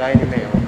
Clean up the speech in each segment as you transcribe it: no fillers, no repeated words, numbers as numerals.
Gaya ni Mayor.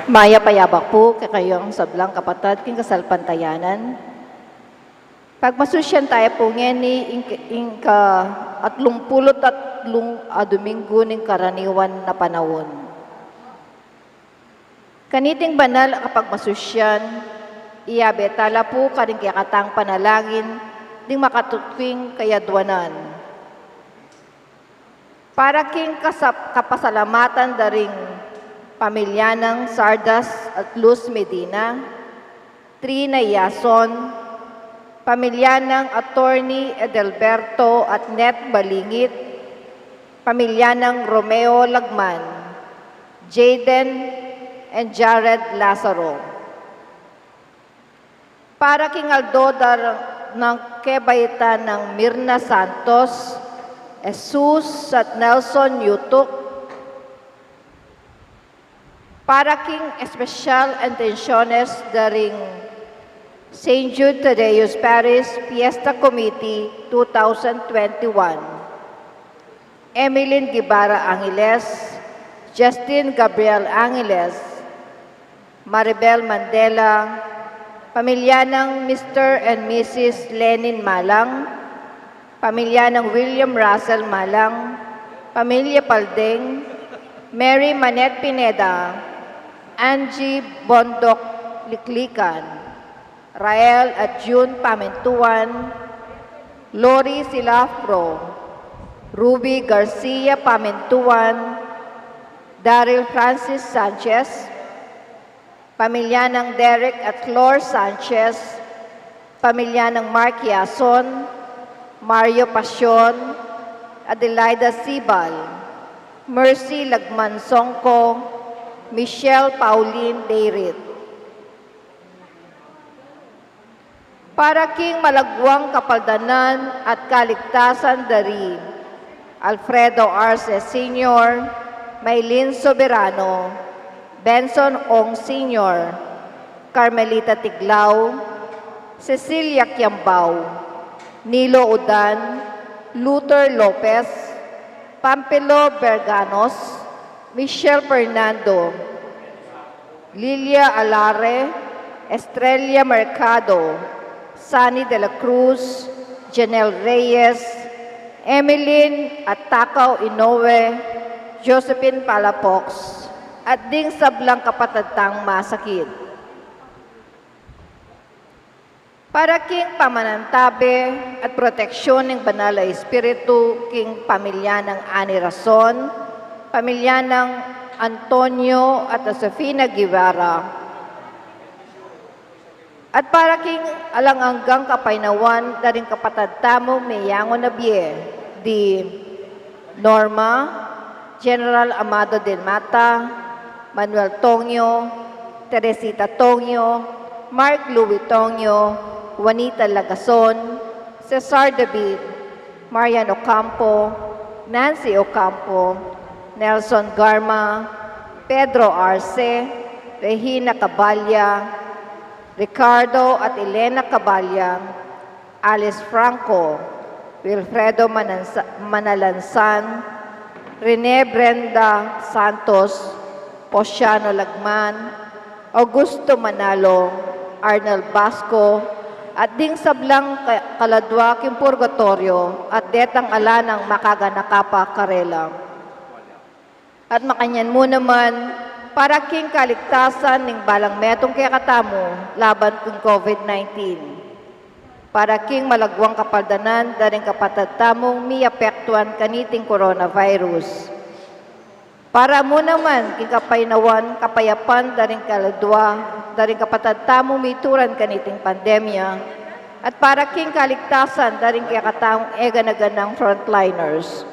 Maya payabak po kakayong sablang kapatid king kasalpantayanan. Pagmasusyan tayo po ngeni ingka at lumpulot at Domingo ning karaniwan na panahon. Kaniting banal kapag masusyan, iyabe tala po kaning kakatang panalangin ding makatukwing kayadwanan. Para king kapasalamatan daring pamilya ng Sardas at Luz Medina, Trina Yason, pamilya ng Attorney Edelberto at Net Balingit, pamilya ng Romeo Lagman, Jaden and Jared Lazaro. Para king Aldodar ng Kebaytan ng Mirna Santos, Jesus at Nelson Yutuk, para king espesyal intenciones daring St. Jude Tadeus Paris Fiesta Committee 2021. Emilyn Guevara Angeles, Justin Gabriel Angeles, Maribel Mandela, pamilya ng Mr. and Mrs. Lenin Malang, pamilya ng William Russell Malang, pamilya Paldeng, Mary Manette Pineda, Angie Bondok Liklikan, Rael at June Pamentuan, Lori Silafro, Ruby Garcia Pamentuan, Daryl Francis Sanchez, pamilya ng Derek at Flor Sanchez, pamilya ng Mark Yason, Mario Pasyon, Adelaida Sibal, Mercy Lagman Songko, Michelle Pauline Deirit. Para king malagwang kapaldanan at kaligtasan dari Alfredo Arce Sr., Maylin Soberano, Benson Ong Sr., Carmelita Tiglao, Cecilia Quiambao, Nilo Udan, Luther Lopez, Pampilo Berganos, Michelle Fernando, Lilia Alare, Estrella Mercado, Sunny de la Cruz, Janelle Reyes, Emeline at Takaw Inoue, Josephine Palafox, at ding sablang kapatadtang masakit. Para king pamanantabe at proteksyon ng banal na espiritu king pamilya ng Ani Rason, pamilya ng Antonio at Josefina Guevara, at para king alanganggang kapainawan daring kapatad tamo Mayango Nabie, di Norma, General Amado Del Mata, Manuel Tongyo, Teresita Tongyo, Mark Louis Tongyo, Juanita Lagason, Cesar David, Marian Ocampo, Nancy Ocampo, Nelson Garma, Pedro Arce, Regina Caballa, Ricardo at Elena Caballa, Alice Franco, Wilfredo Manalansan, Rene Brenda Santos, Posiano Lagman, Augusto Manalo, Arnel Basco, at ding sablang kaladwa king purgatorio at detang ala ng makaganakapa karela. At makanyan mo naman, para king kaligtasan ng balang metong kaya katamo laban kung COVID-19. Para king malagwang kapaldanan daring kapatad tamong miapektuan kaniting coronavirus. Para mo naman king kapainawan, kapayapan daring kaladwa, daring kapatad tamong mituran kaniting pandemya, at para king kaligtasan daring kaya katawang eganaganang frontliners.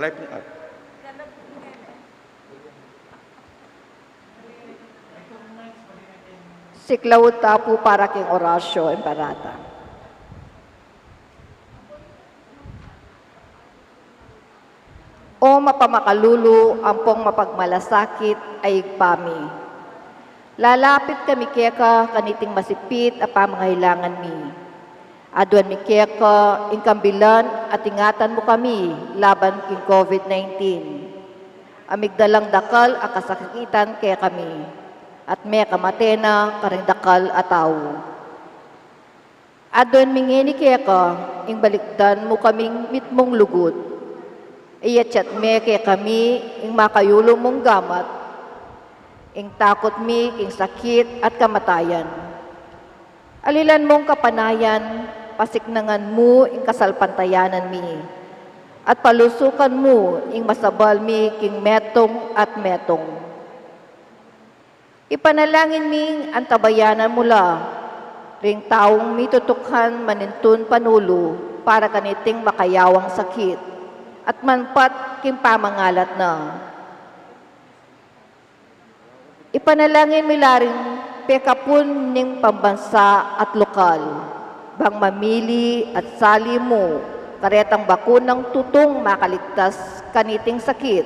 Alay po. Siklawut tapo para king orasyo en parata. O mapamakalulu, ampong mapagmalasakit ay igpami. Lalapit kami keka kaniting masipit a pamangailangan mi. Aduan mi keka ingkambilan at ingatan mo kami laban king COVID-19. Amigdalang dakal a kasakitan kaya kami. At may kamatena karing dakal ataw. Aduan mi ngini keka ing balikdan mo kaming mitmong lugod. Iyachat me kaya kami, ing makayulo mong gamat, ing takot mi, ing sakit at kamatayan. Alilan mong kapanayan, pasiknangan mo, ing kasalpantayanan mi, at palusukan mo, ing masabal mi, king metong at metong. Ipanalangin mi, ang tabayanan mula, ring taong mitutukhan manintun panulo, para kaniting makayawang sakit, at manpat king pamangalat na. Ipanalangin milaring pekapun ning pambansa at lokal, bang mamili at sali mo, karetang bakunang tutong makaligtas kaniting sakit.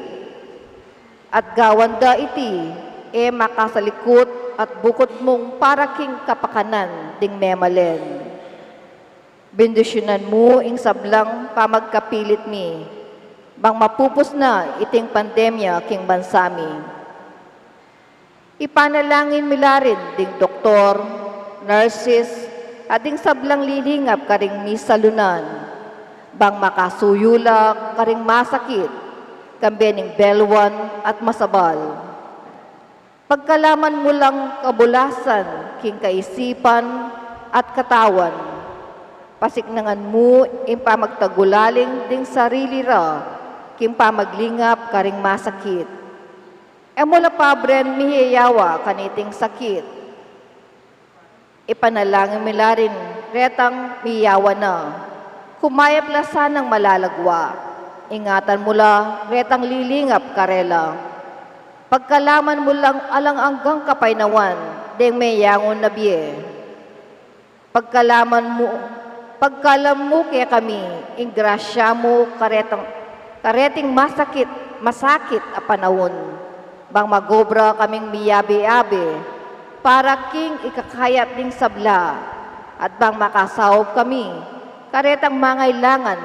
At gawanda iti, makasalikot at bukod mong para king kapakanan ding memalen. Bendisyonan mo ing sablang pamagkapilit mi, bang mapupos na iting pandemya king bansami. Ipanalangin milarin ding doktor, nurses, at ding sablang lilingap karing misalunan, bang makasuyula karing masakit, kambening belwan at masabal. Pagkalaman mo lang kabulasan king kaisipan at katawan, pasiknangan mo ing pamagtagulaling ding sarili ra, king pamaglingap karing masakit. Mula pabren mihiyawa kaniting sakit. Ipanalangin milarin retang miyawa na, kumayap lasan ng malalagwa. Ingatan mula retang lilingap karela. Pagkalaman mo lang alang-anggang kapainawan, ding mayangon na biye. Pagkalam mo kaya kami, ing grasya mo kareting masakit a panahon, bang magobra kaming miyabi-abi, para king ikakayat ding sabla, at bang makasawop kami, karetang mangailangan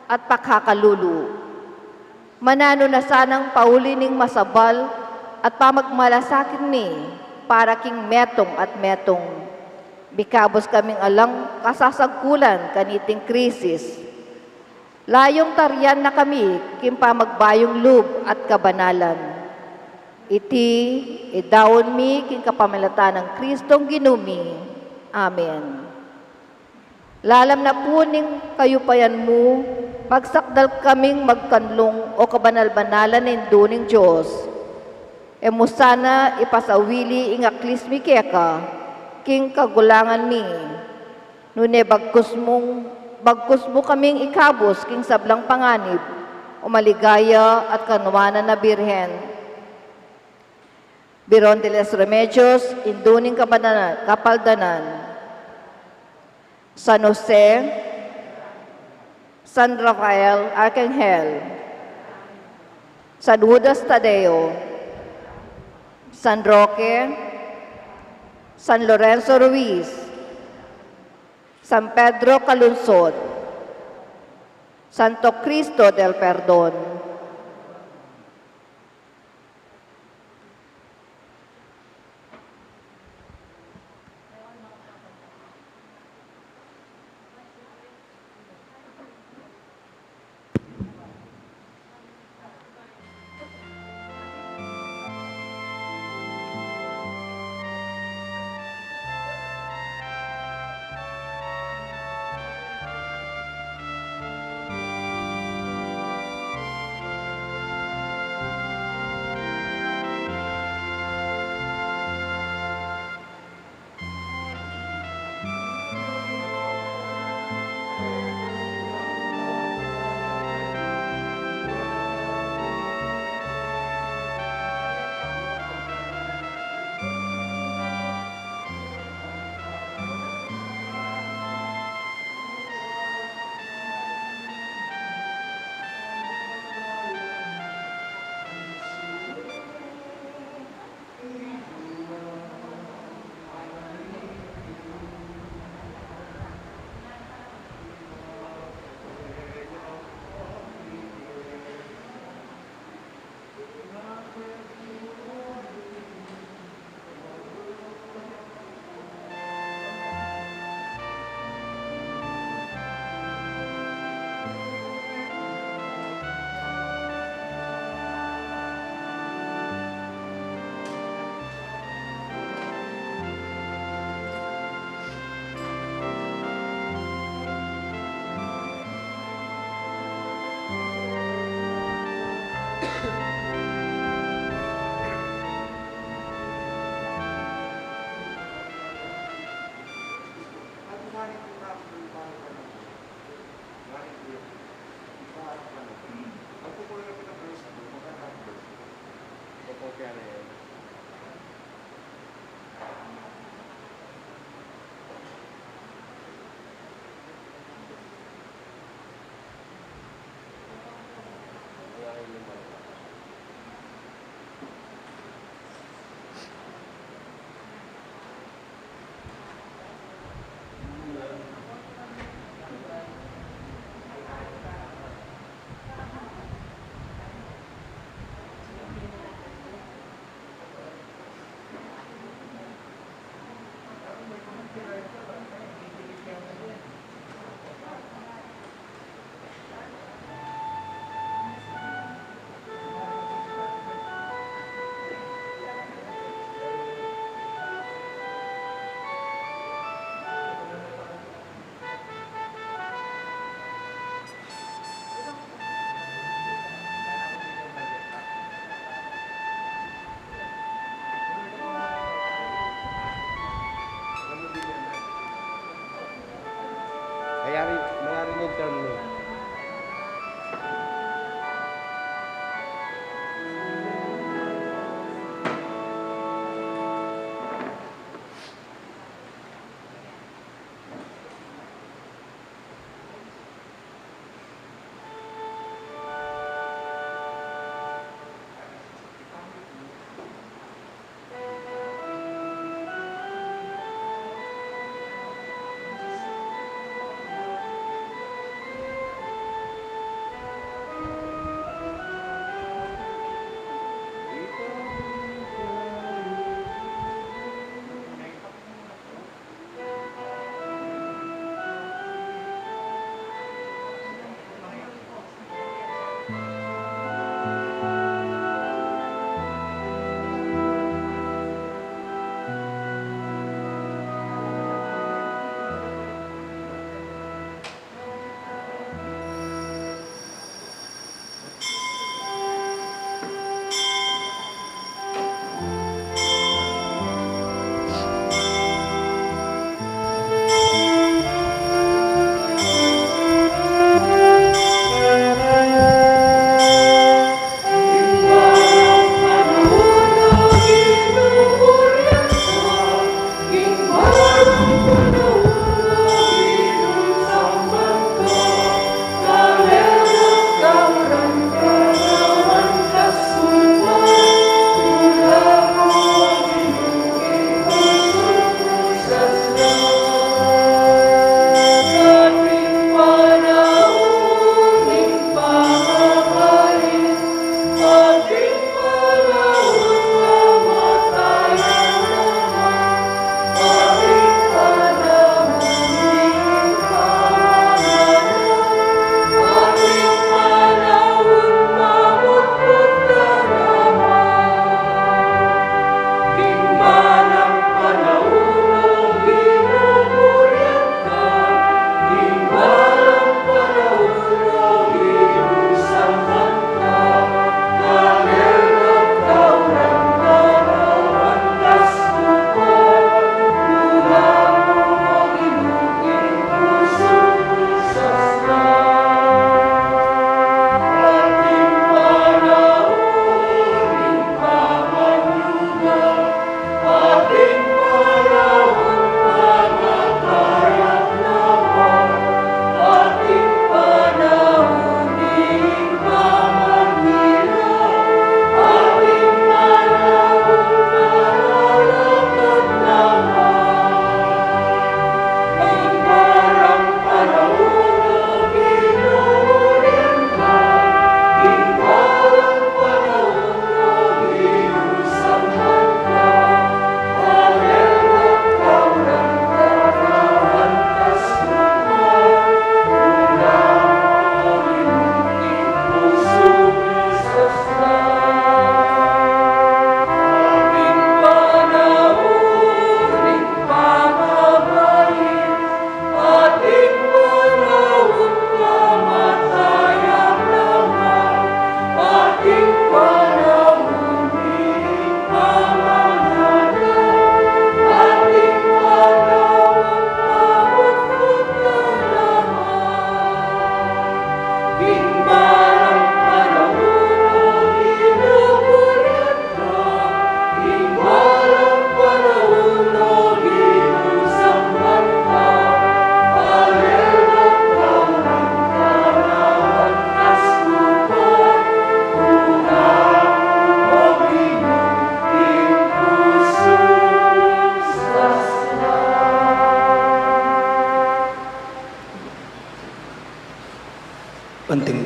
at pakakalulu. Manano na sanang paulining masabal at pamagmalasakit ni, para king metong at metong. Bikabos kaming alang kasasagkulan kaniting krisis. Layong tarian na kami kimpa magbayong lub at kabanalan. Iti idawon mi king kapamalatan ng Kristong ginumi. Amen. Lalam na puning kayupayan mo, pagsakdal kaming magkanlong o kabanal-banalan ng duning Diyos. Emo sana ipasawili ingaklis mi keka, king kagulangan mi. Nune bagkus mo kaming ikabos king sablang panganib, o maligaya at kanwanan na birhen. Biron de los Remedios, induning kapaldanan. San Jose, San Rafael Arcangel, San Judas Tadeo, San Roque, San Lorenzo Ruiz, San Pedro Calunsod, Santo Cristo del Perdón,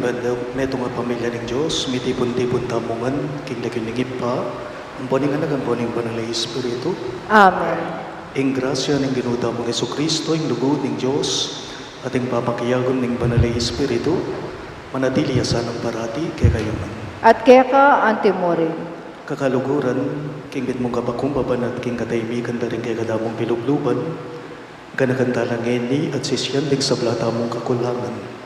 bandang neto nga pamilya ng Diyos, mitipon-tipon tamungan, king naginingip pa, ang poning anak, ang poning banal na Espiritu. Amen. Ing grasya ng ginuda mong Yesu Kristo, ing lugod ng Diyos, at ing papakiyagon ng banal na Espiritu, manatili asan ang parati kay kayo man. At kaya ka, antimorin. Kakaluguran, king bit mong kapakumbaban at king kataymikan na rin kay kadamong pilugluban, ganakantalang ni at sisyan dig sa blata mong kakulangan.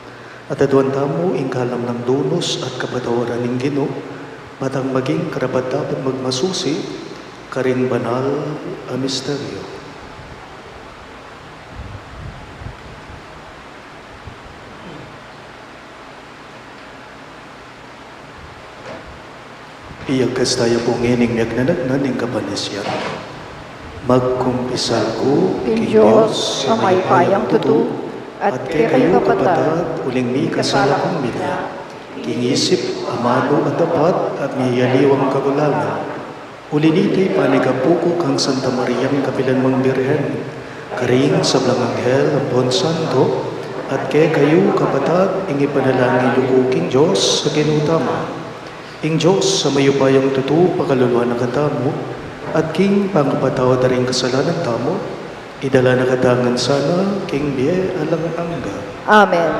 At aduan tamo, ing kalam ng dunos at kapatawaran ng Gino, matang maging karapat dapat magmasusi, karing banal a misteryo. Iyag kastaya po ngining nagnanagnan ng kapanisyan. Magkumpisal ko, King Diyos, sa may payang tutu, at kaya kayo kapatad, uling mi kasala kong mina, kingisip, amado at tapat, at miyaliwang kagulangan. Uliniti panigapuko kang Santa Mariang Kapilan Mang Birhen, karing sa Blang Anghel, Bon Santo, at kaya kayo kapatad, ingi panalangin yuko King Diyos sa ginutama. Ing Diyos sa mayupayang tutu, pakaluluwa na katamo, at King pangapatawa na rin kasalanan tamo, idala na katangan sana, King Biye alang angga. Amen.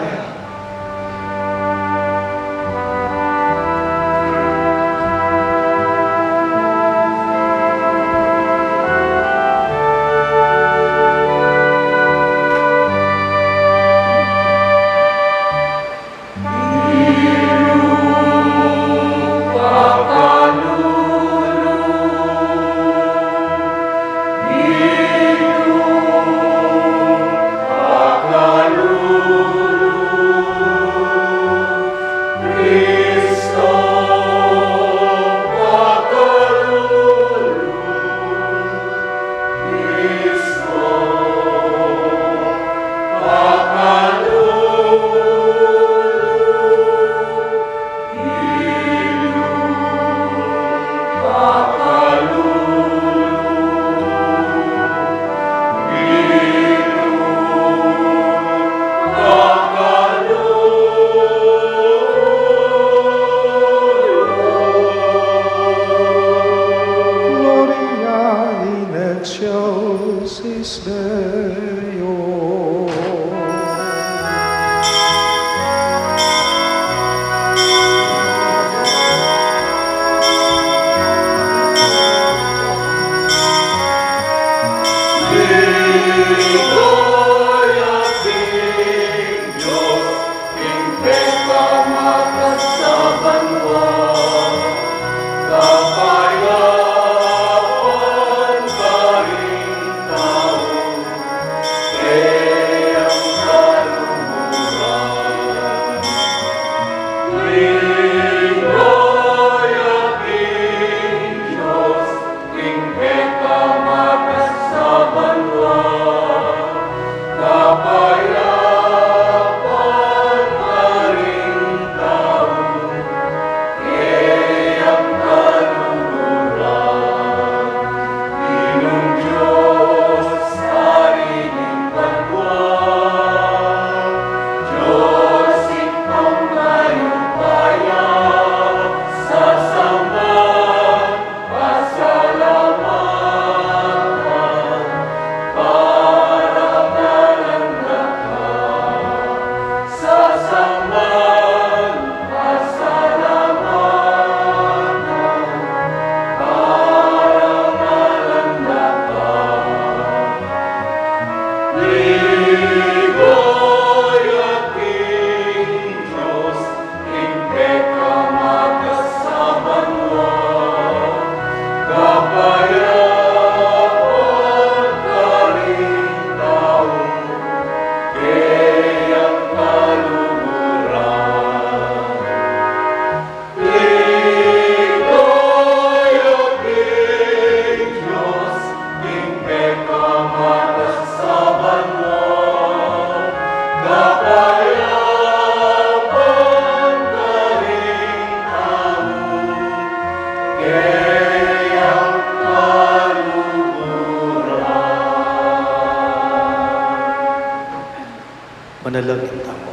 Manalangin tamo.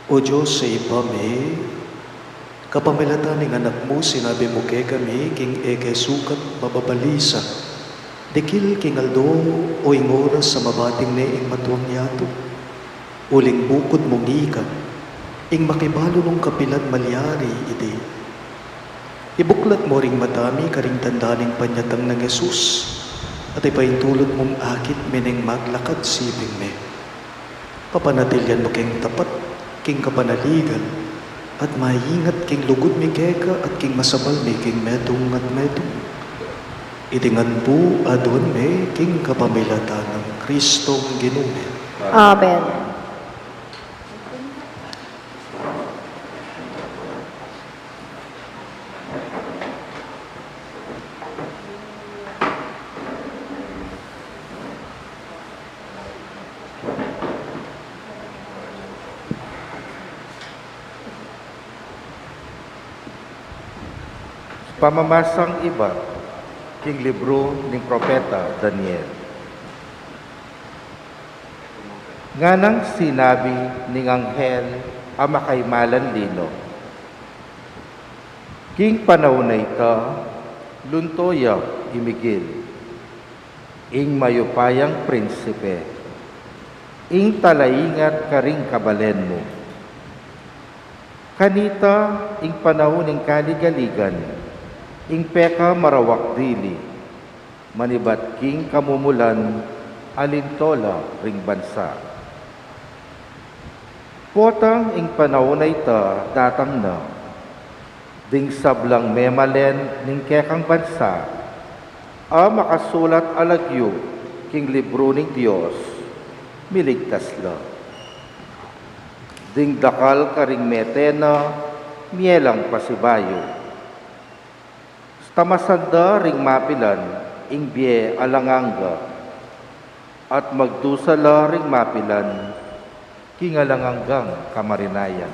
O Diyos sa ipame, kapamilatan ng anak mo, sinabi mo kay kami, king eke sukat mababalisa, dikil king aldo o ing oras sa mabating na ing matuang yato, uling bukod mong ika, ing makibalo nung kapilan malyari iti. Ibuklat mo ring matami karing tandaning panyatang ng Jesus, at ipaintulot mong akit mining maglakad sibing me. Papanatilyan mo king tapat, king kapanaligan, at maingat king lugod mi keka at king masabal mi king medong at medong. Itingan po adon me king kapamilatan ng Kristong Ginume. Amen. Pamamasang iba, king libro ng propeta Daniel. Nganang sinabi ning anghel ama kay Malanlino, king panahon na ita, luntoya imigil, ing mayupayang prinsipe, ing talaingat karing kabalen mo. Kanita ing panahon ng kaligaligan, ing peka marawak dili, manibat king kamumulan, alintola ring bansa. Potang ing panahon na ita datang na, ding sablang memalen ning kekang bansa, makasulat alagyo king libro ning Diyos, miligtas la. Ding dakal karing metena, mielang pasibayo. Tamasanda ring mapilan, ing biye alanganga, at magdusala ring mapilan, king alanganggang kamarinayan.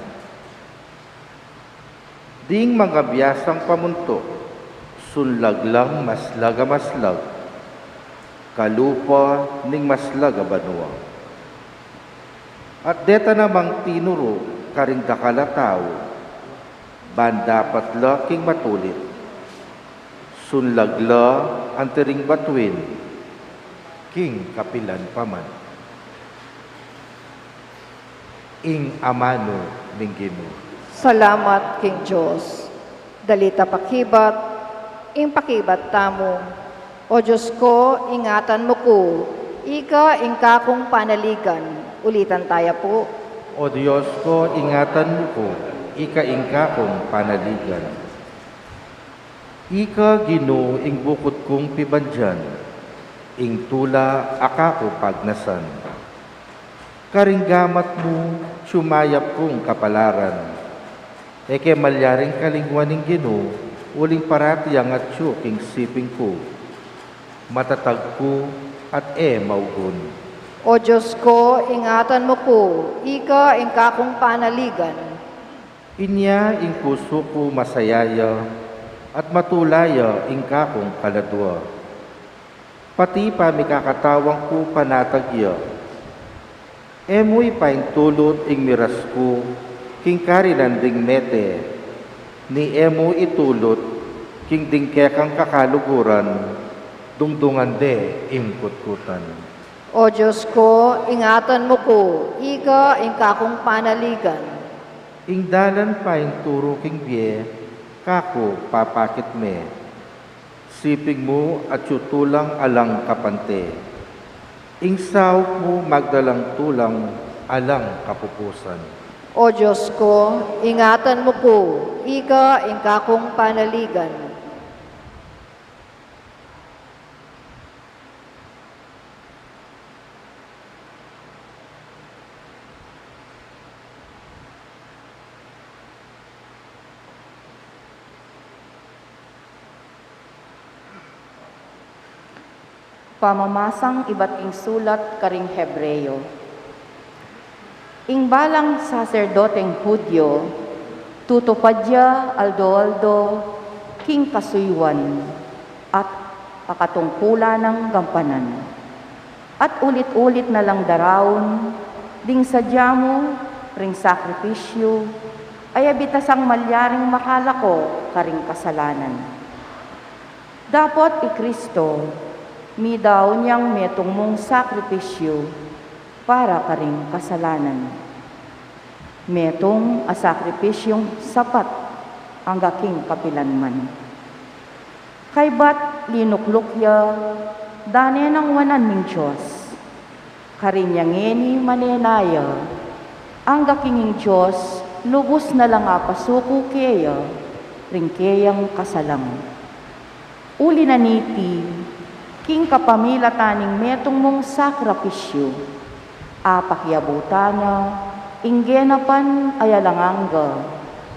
Ding mga biyasang pamunto, sunlaglang maslaga maslag, kalupa ning maslaga banwa. At deta namang tinuro karing dakala tao, bandapat la king matulit, sunlagla antering batuin, king kapilan paman. Ing amano ning Ginoo. Salamat, King Diyos. Dalita pakibat, ing pakibat tamo. O Diyos ko, ingatan mo ko. Ika, ing kakong panaligan. Ulitan tayo po. O Diyos ko, ingatan mo ko. Ika ing kakong panaligan. Ika Ginoo ing bukod kong pibandyan, ing tula akako pagnasan. Karinggamat mo, sumayap kong kapalaran. Eke malyaring kalingwan ning Ginoo, uling paratiyang at king siping ko. Matatag ko at maugon. O Diyos ko, ingatan mo ko. Ika, ing kakong panaligan. Inya ing puso ko masayaya, at matulaya ing kakong kaladwa. Pati pa mikakatawang ko panatagya. Emoy paintulot ing miras ko, king karinan ding mete, ni emo itulot, king dingkekang kakaluguran, dungdungan de ing kutkutan. O Diyos ko, ingatan mo ko. Ika, ing kakong panaligan. Ing dalan pa ing turo king biye, kako papakit me. Siping mo at yutulang alang kapante. Ing sawk mo magdalang tulang alang kapupusan. O Diyos ko, ingatan mo ko. Ika, ing kakong panaligan. Pamamasang iba't ing sulat karing Hebreyo. Ing balang saserdoteng Hudyo, tutupadya aldo-aldo, king kasuywan, at pakatungkula ng gampanan. At ulit-ulit na lang darawon, ding sadya mo, ring sakripisyo, ay abitasang malyaring makalako karing kasalanan. Dapot Kristo, mi daw niyang metong mong sakripisyo para karing kasalanan. Metong a sakripisyong sapat ang gaking kapilanman. Kay bat linuklukya, dane ng wanan ning Diyos. Karinyangeni manenaya, ang gakinging Diyos, lubos na lang apasuko keya, ring keyang kasalang. Uli na niti, king kapamilataning metong mong sakripisyo, apakyabutana, inggenapan ayalanganga,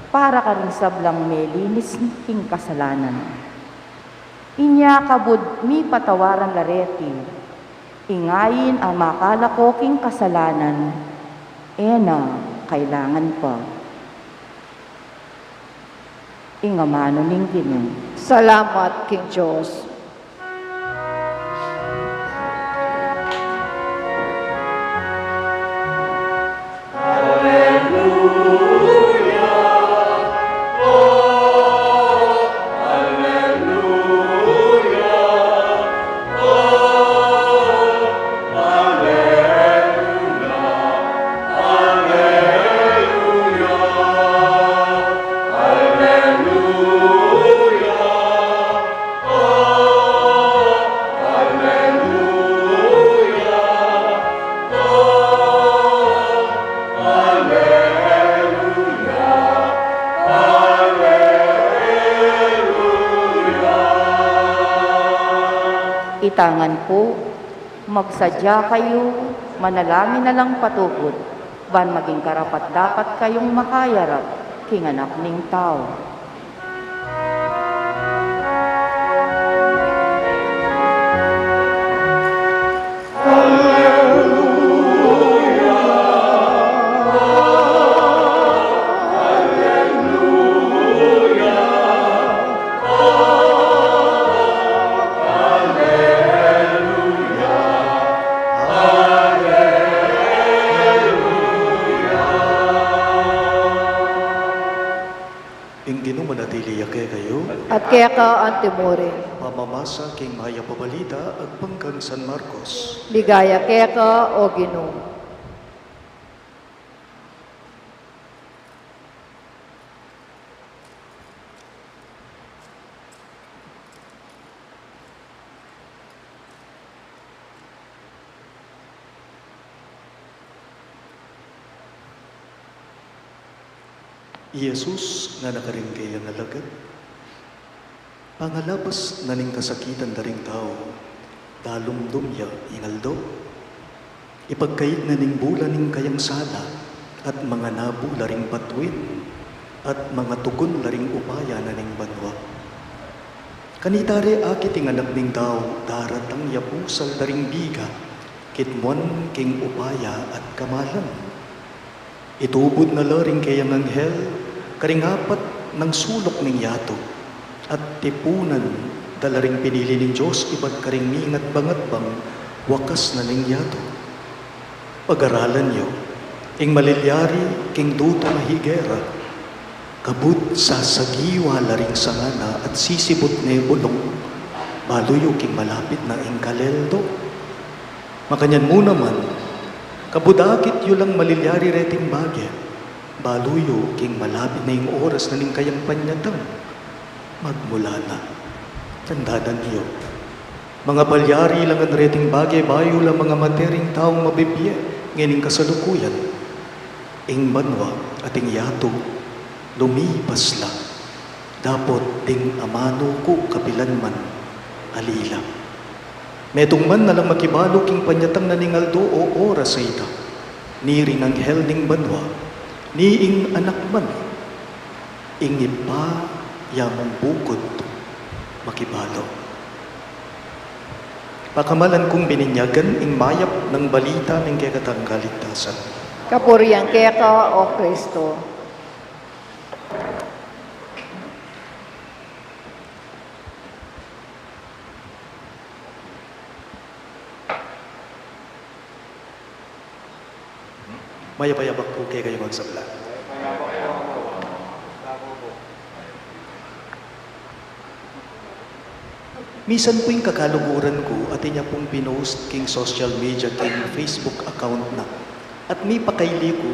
para ka rin sablang melinis king kasalanan. Inya kabud mi patawaran lareti, ingayin ang makalako king kasalanan, ena kailangan pa. Ingamano ning Ginoo. Salamat, King Diyos. Itangan po, magsadya kayo, manalangin na lang patugod, ban maging karapat dapat kayong makayarap, king anak ning tao. At kaya ka ang timore. Mamamasa king maya pabalita at pangkang San Marcos. Ligaya kaya ka, O Ginoo. Jesus nga nakaringgay ang alagad. Pangalabas na ning kasakitan daring tao, dalumdum ya ingaldo. Ipagkait na ning bula ning kayang sala, at mga nabu laring patwin, at mga tugon laring upaya na ning banwa. Kanitare akit ing anak ning tao, daratang yapusal daring biga, kitmuan king upaya at kamalan. Itubod na laring kayang anghel, karingapat ng sulok ning yato, at tipunan dalaring pinili ng Diyos iba't karingingat bangat bang wakas na ning yato. Pag-aralan niyo, ing malilyari king duto na higera, kabut sa sagiwa laring sangana at sisibot na bulong, baluyo king malapit na ing kaleldo. Makanyan mo naman, kabudakit yu lang malilyari reting bagay, baluyo king malapit na ing oras na ning kayang panyatang, magmula na. Tandaan niyo, mga palyari lang ang reting bagay, bayo lang mga matering taong mabibye, ngayon kasalukuyan. Ing banwa at ing yato, lumipas lang. Dapot ding amano ko kapilanman, alila. Metong man na lang makibalo king panyatang naningaldo o oras sa ita. Ni ring anghel ning banwa, ni ing anak man, ing ipa yamang bukod makibalo. Pakamalan kong bininyagan ing mayap ng balita ng kekatang kaligtasan. Kapurihan kaya ka, O Kristo. Mayabak po kayo magsabla. Misan po yung kakaluguran ko at inya pong pinost king social media king Facebook account na. At may pakaili ko,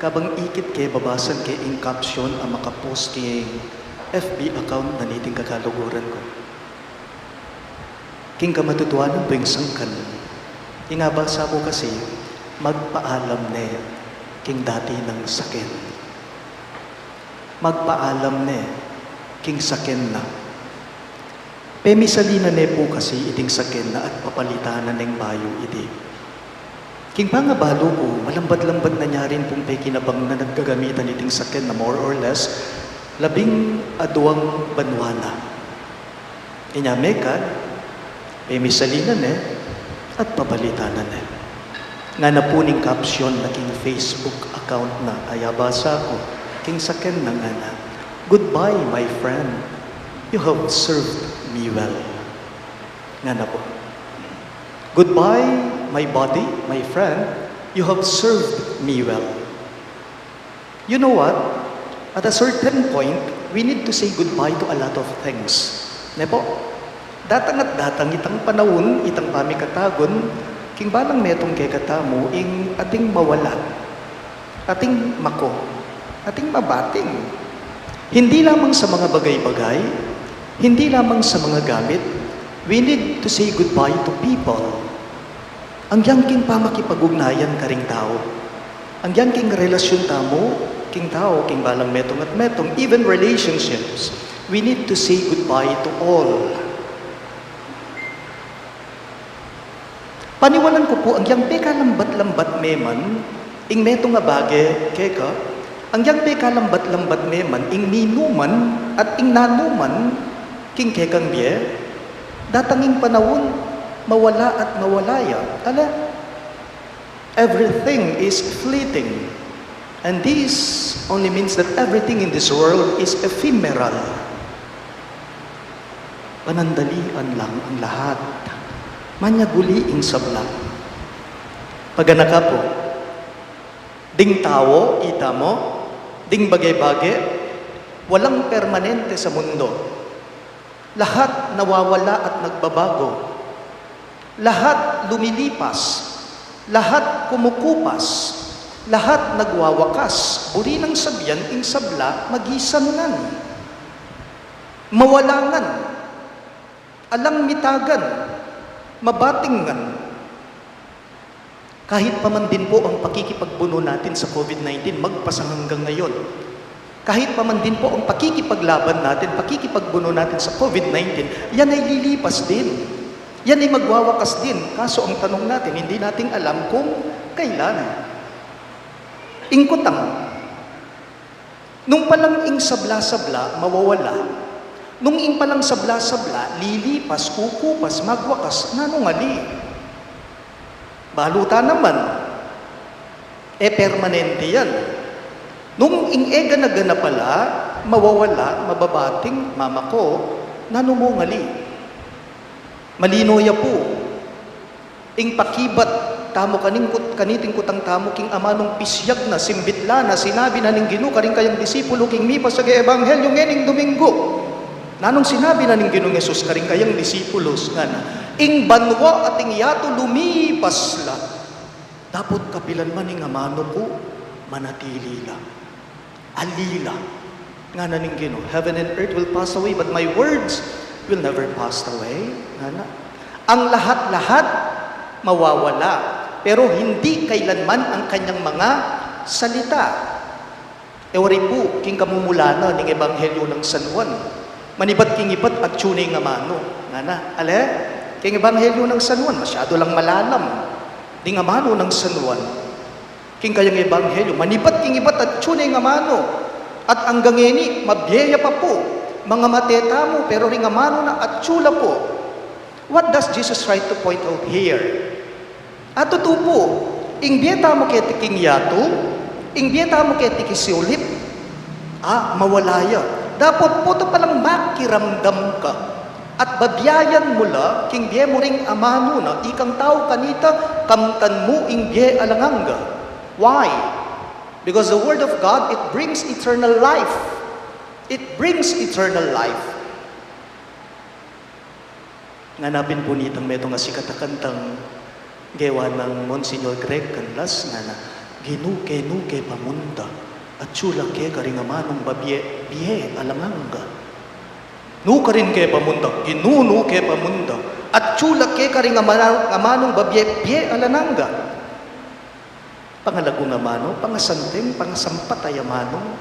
kabang ikit kay babasan kay in caption ang makapost king FB account na niting kakaluguran ko. King kamatutuanan po yung sangkan. Ingabasa ko kasi, magpaalam na king dati ng sakin. Magpaalam na king sakin na. Pemisalina ne po kasi iting sakin na at papalitanan ng bayo iti. King pangabalo ko, malambat-lambat na niya rin pong pekinabang na naggagamitan iting sakin na more or less 12 banwana. Inyamekad, pemisalina ne at papalitanan ne. Nga na po ning caption na king Facebook account na ayabasa ko, king sakin na nga na, "Goodbye my friend, you have served me well." Nga na po. "Goodbye my body, my friend, you have served me well." You know what? At a certain point, we need to say goodbye to a lot of things. Ne po? Datang at datang itang panahon, itang pamikatagon, king balang metong kay katamo, ing ating mawala, ating mako, ating mabating. Hindi lamang sa mga bagay-bagay, hindi lamang sa mga gamit, we need to say goodbye to people. Ang yangking pamakipag-ugnayan ka ring tao. Ang yangking relasyon tamo, king tao, king balang metong at metong, even relationships, we need to say goodbye to all. Paniwalan ko po, ang yang peka lambat-lambat meman, ing metong nga bage, keka, ang yang peka lambat-lambat meman, ing ninuman at ing nanuman, king kekang biye, datanging panahon, mawala at mawalaya. Ala, everything is fleeting. And this only means that everything in this world is ephemeral. Panandalian lang ang lahat. Manyaguliing sabla. Paganaka po, ding tao, ita mo, ding bagay-bagay, walang permanente sa mundo. Lahat nawawala at nagbabago. Lahat lumilipas. Lahat kumukupas. Lahat nagwawakas. Uri ng sabyan, ing sabla, magisangan. Mawalangan. Alang mitagan. Mabatingan. Kahit pa man din po ang pakikipagbuno natin sa COVID-19, magpasang hanggang ngayon. Kahit pa man din po ang pakikipaglaban natin, pakikipagbuno natin sa COVID-19, yan ay lilipas din. Yan ay magwawakas din. Kaso ang tanong natin, hindi natin alam kung kailan. Ingkutang. Nung palang ing sabla-sabla, mawawala. Nung ing palang sabla-sabla, lilipas, kukupas, magwakas, nanungali. Baluta naman. Permanente yan. Nung ing gana-gana pala, mawawala, mababating, mamako, nanumungali. Malinoya po. Ing pakibat, tamo kaniting kutang tamo, king ama nung pisyag na, simbitla na, sinabi na ning Ginoo, karing kayang disipulo, king mipas sa ebanghelyo ngening Domingo. Nanong sinabi na ning Ginoong Yesus, karing kayang disipulos, nga na, ing banwa at ing yato lumipas la. Dapat kapilan man ing amano ko, manatili la. Alila. Nga na ning Ginoo, heaven and earth will pass away, but my words will never pass away. Nga na. Ang lahat-lahat mawawala, pero hindi kailanman ang kanyang mga salita. Ewari po, king kamumulana ning ebanghelyo ng San Juan. Manibat king ibat at tunay nga mano. Nga na, ale, king ebanghelyo ng San Juan, masyado lang malalam. Di nga mano ng San Juan. King kayang ebanghelyo, manibat king ibat at tunay nga mano. At ang gangeni, mabyeya pa po. Mga mateta mo, pero ring nga mano na at tsula po. What does Jesus try to point out here? At totoo po, ing biyeta mo kay tiking yato, ing biyeta mo kay tikisiulip, mawalaya. Dapat po ito palang makiramdam ka. At babiyayan mo la, king biye mo ring amano na, ikang tao kanita, kamtan mo ing biye alanganga. Why? Because the Word of God, it brings eternal life. It brings eternal life. Nganapin po nitang meto nga sikatakantang gawa ng Monsignor Greg Canlas nga na ginuke pamunta at chula ke karingamanong biye alamanga. Nuka rin ke pamunta, ginunu ke pamunta at chula ke karingamanong biye alananga. Pangalago nga mano, pangasanteng, pangasampatay mano,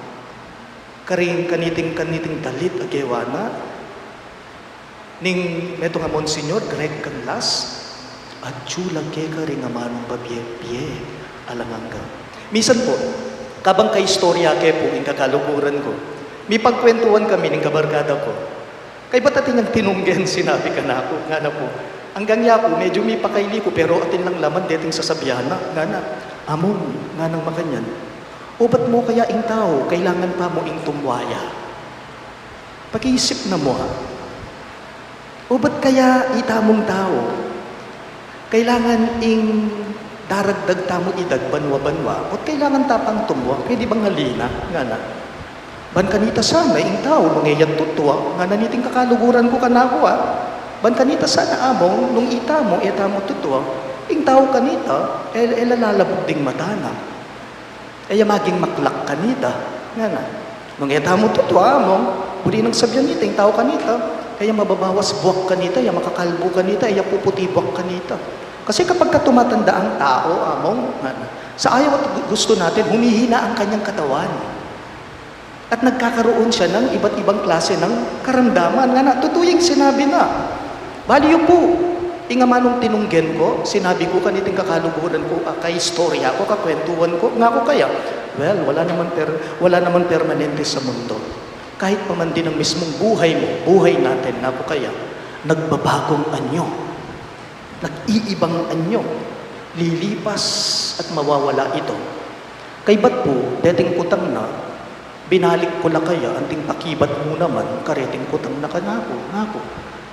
karing kaniting dalit agewana, ning meto nga Monsignor Greg Canlas, at chula ke karing nga manong babiye alanganga. Misan po, kabang kaistorya ke po, yung kakalukuran ko, may pagkwentuhan kami ng kabarkada ko, kay ba't ating ang tinunggen sinabi ka na ako, nga na po, hanggang ya po, medyo may pakaili ko, pero atin lang laman, deting sasabihan na, nga na, amon, nga nang makanyan, o ba't mo kaya ing tao, kailangan pa mo ing tumwaya? Pag-iisip na mo ha, o ba't kaya itamong tao, kailangan ing daragdag tamo idag banwa-banwa, o kailangan tapang tumwa, pwede bang halina, nga na, ban kanita sana, ing tao, nung iyan tutwa, nga naniting kakaluguran ko kanako ban kanita sana among, nung itamo tutwa, ing tao kanita, lalalabog ding matana. Maging maklak kanita. Nga na. Nung etamo tutwa mo, huli nang sabihan nita, ing tao kanita, kaya mababawas buwak kanita, makakalbo kanita, puputi buwak kanita. Kasi kapag tumatanda ang tao, among, nga na, sa ayaw at gusto natin, humihina ang kanyang katawan. At nagkakaroon siya ng iba't ibang klase ng karamdaman. Nga na, tutuying sinabi na, baliyo po, inga manong tinunggen ko, sinabi ko kaniting kakaluguran ko, kay istorya ko, kakwentuhan ko, nga ko kaya, well, wala naman permanente sa mundo. Kahit pa man din ang mismong buhay mo, buhay natin, nga ko kaya, nagbabagong anyo, nag-iibang anyo, lilipas at mawawala ito. Kay ba't po, deting kutang na, binalik ko la kaya, anting pakibat mo naman, kareting kutang na kanako, ngako.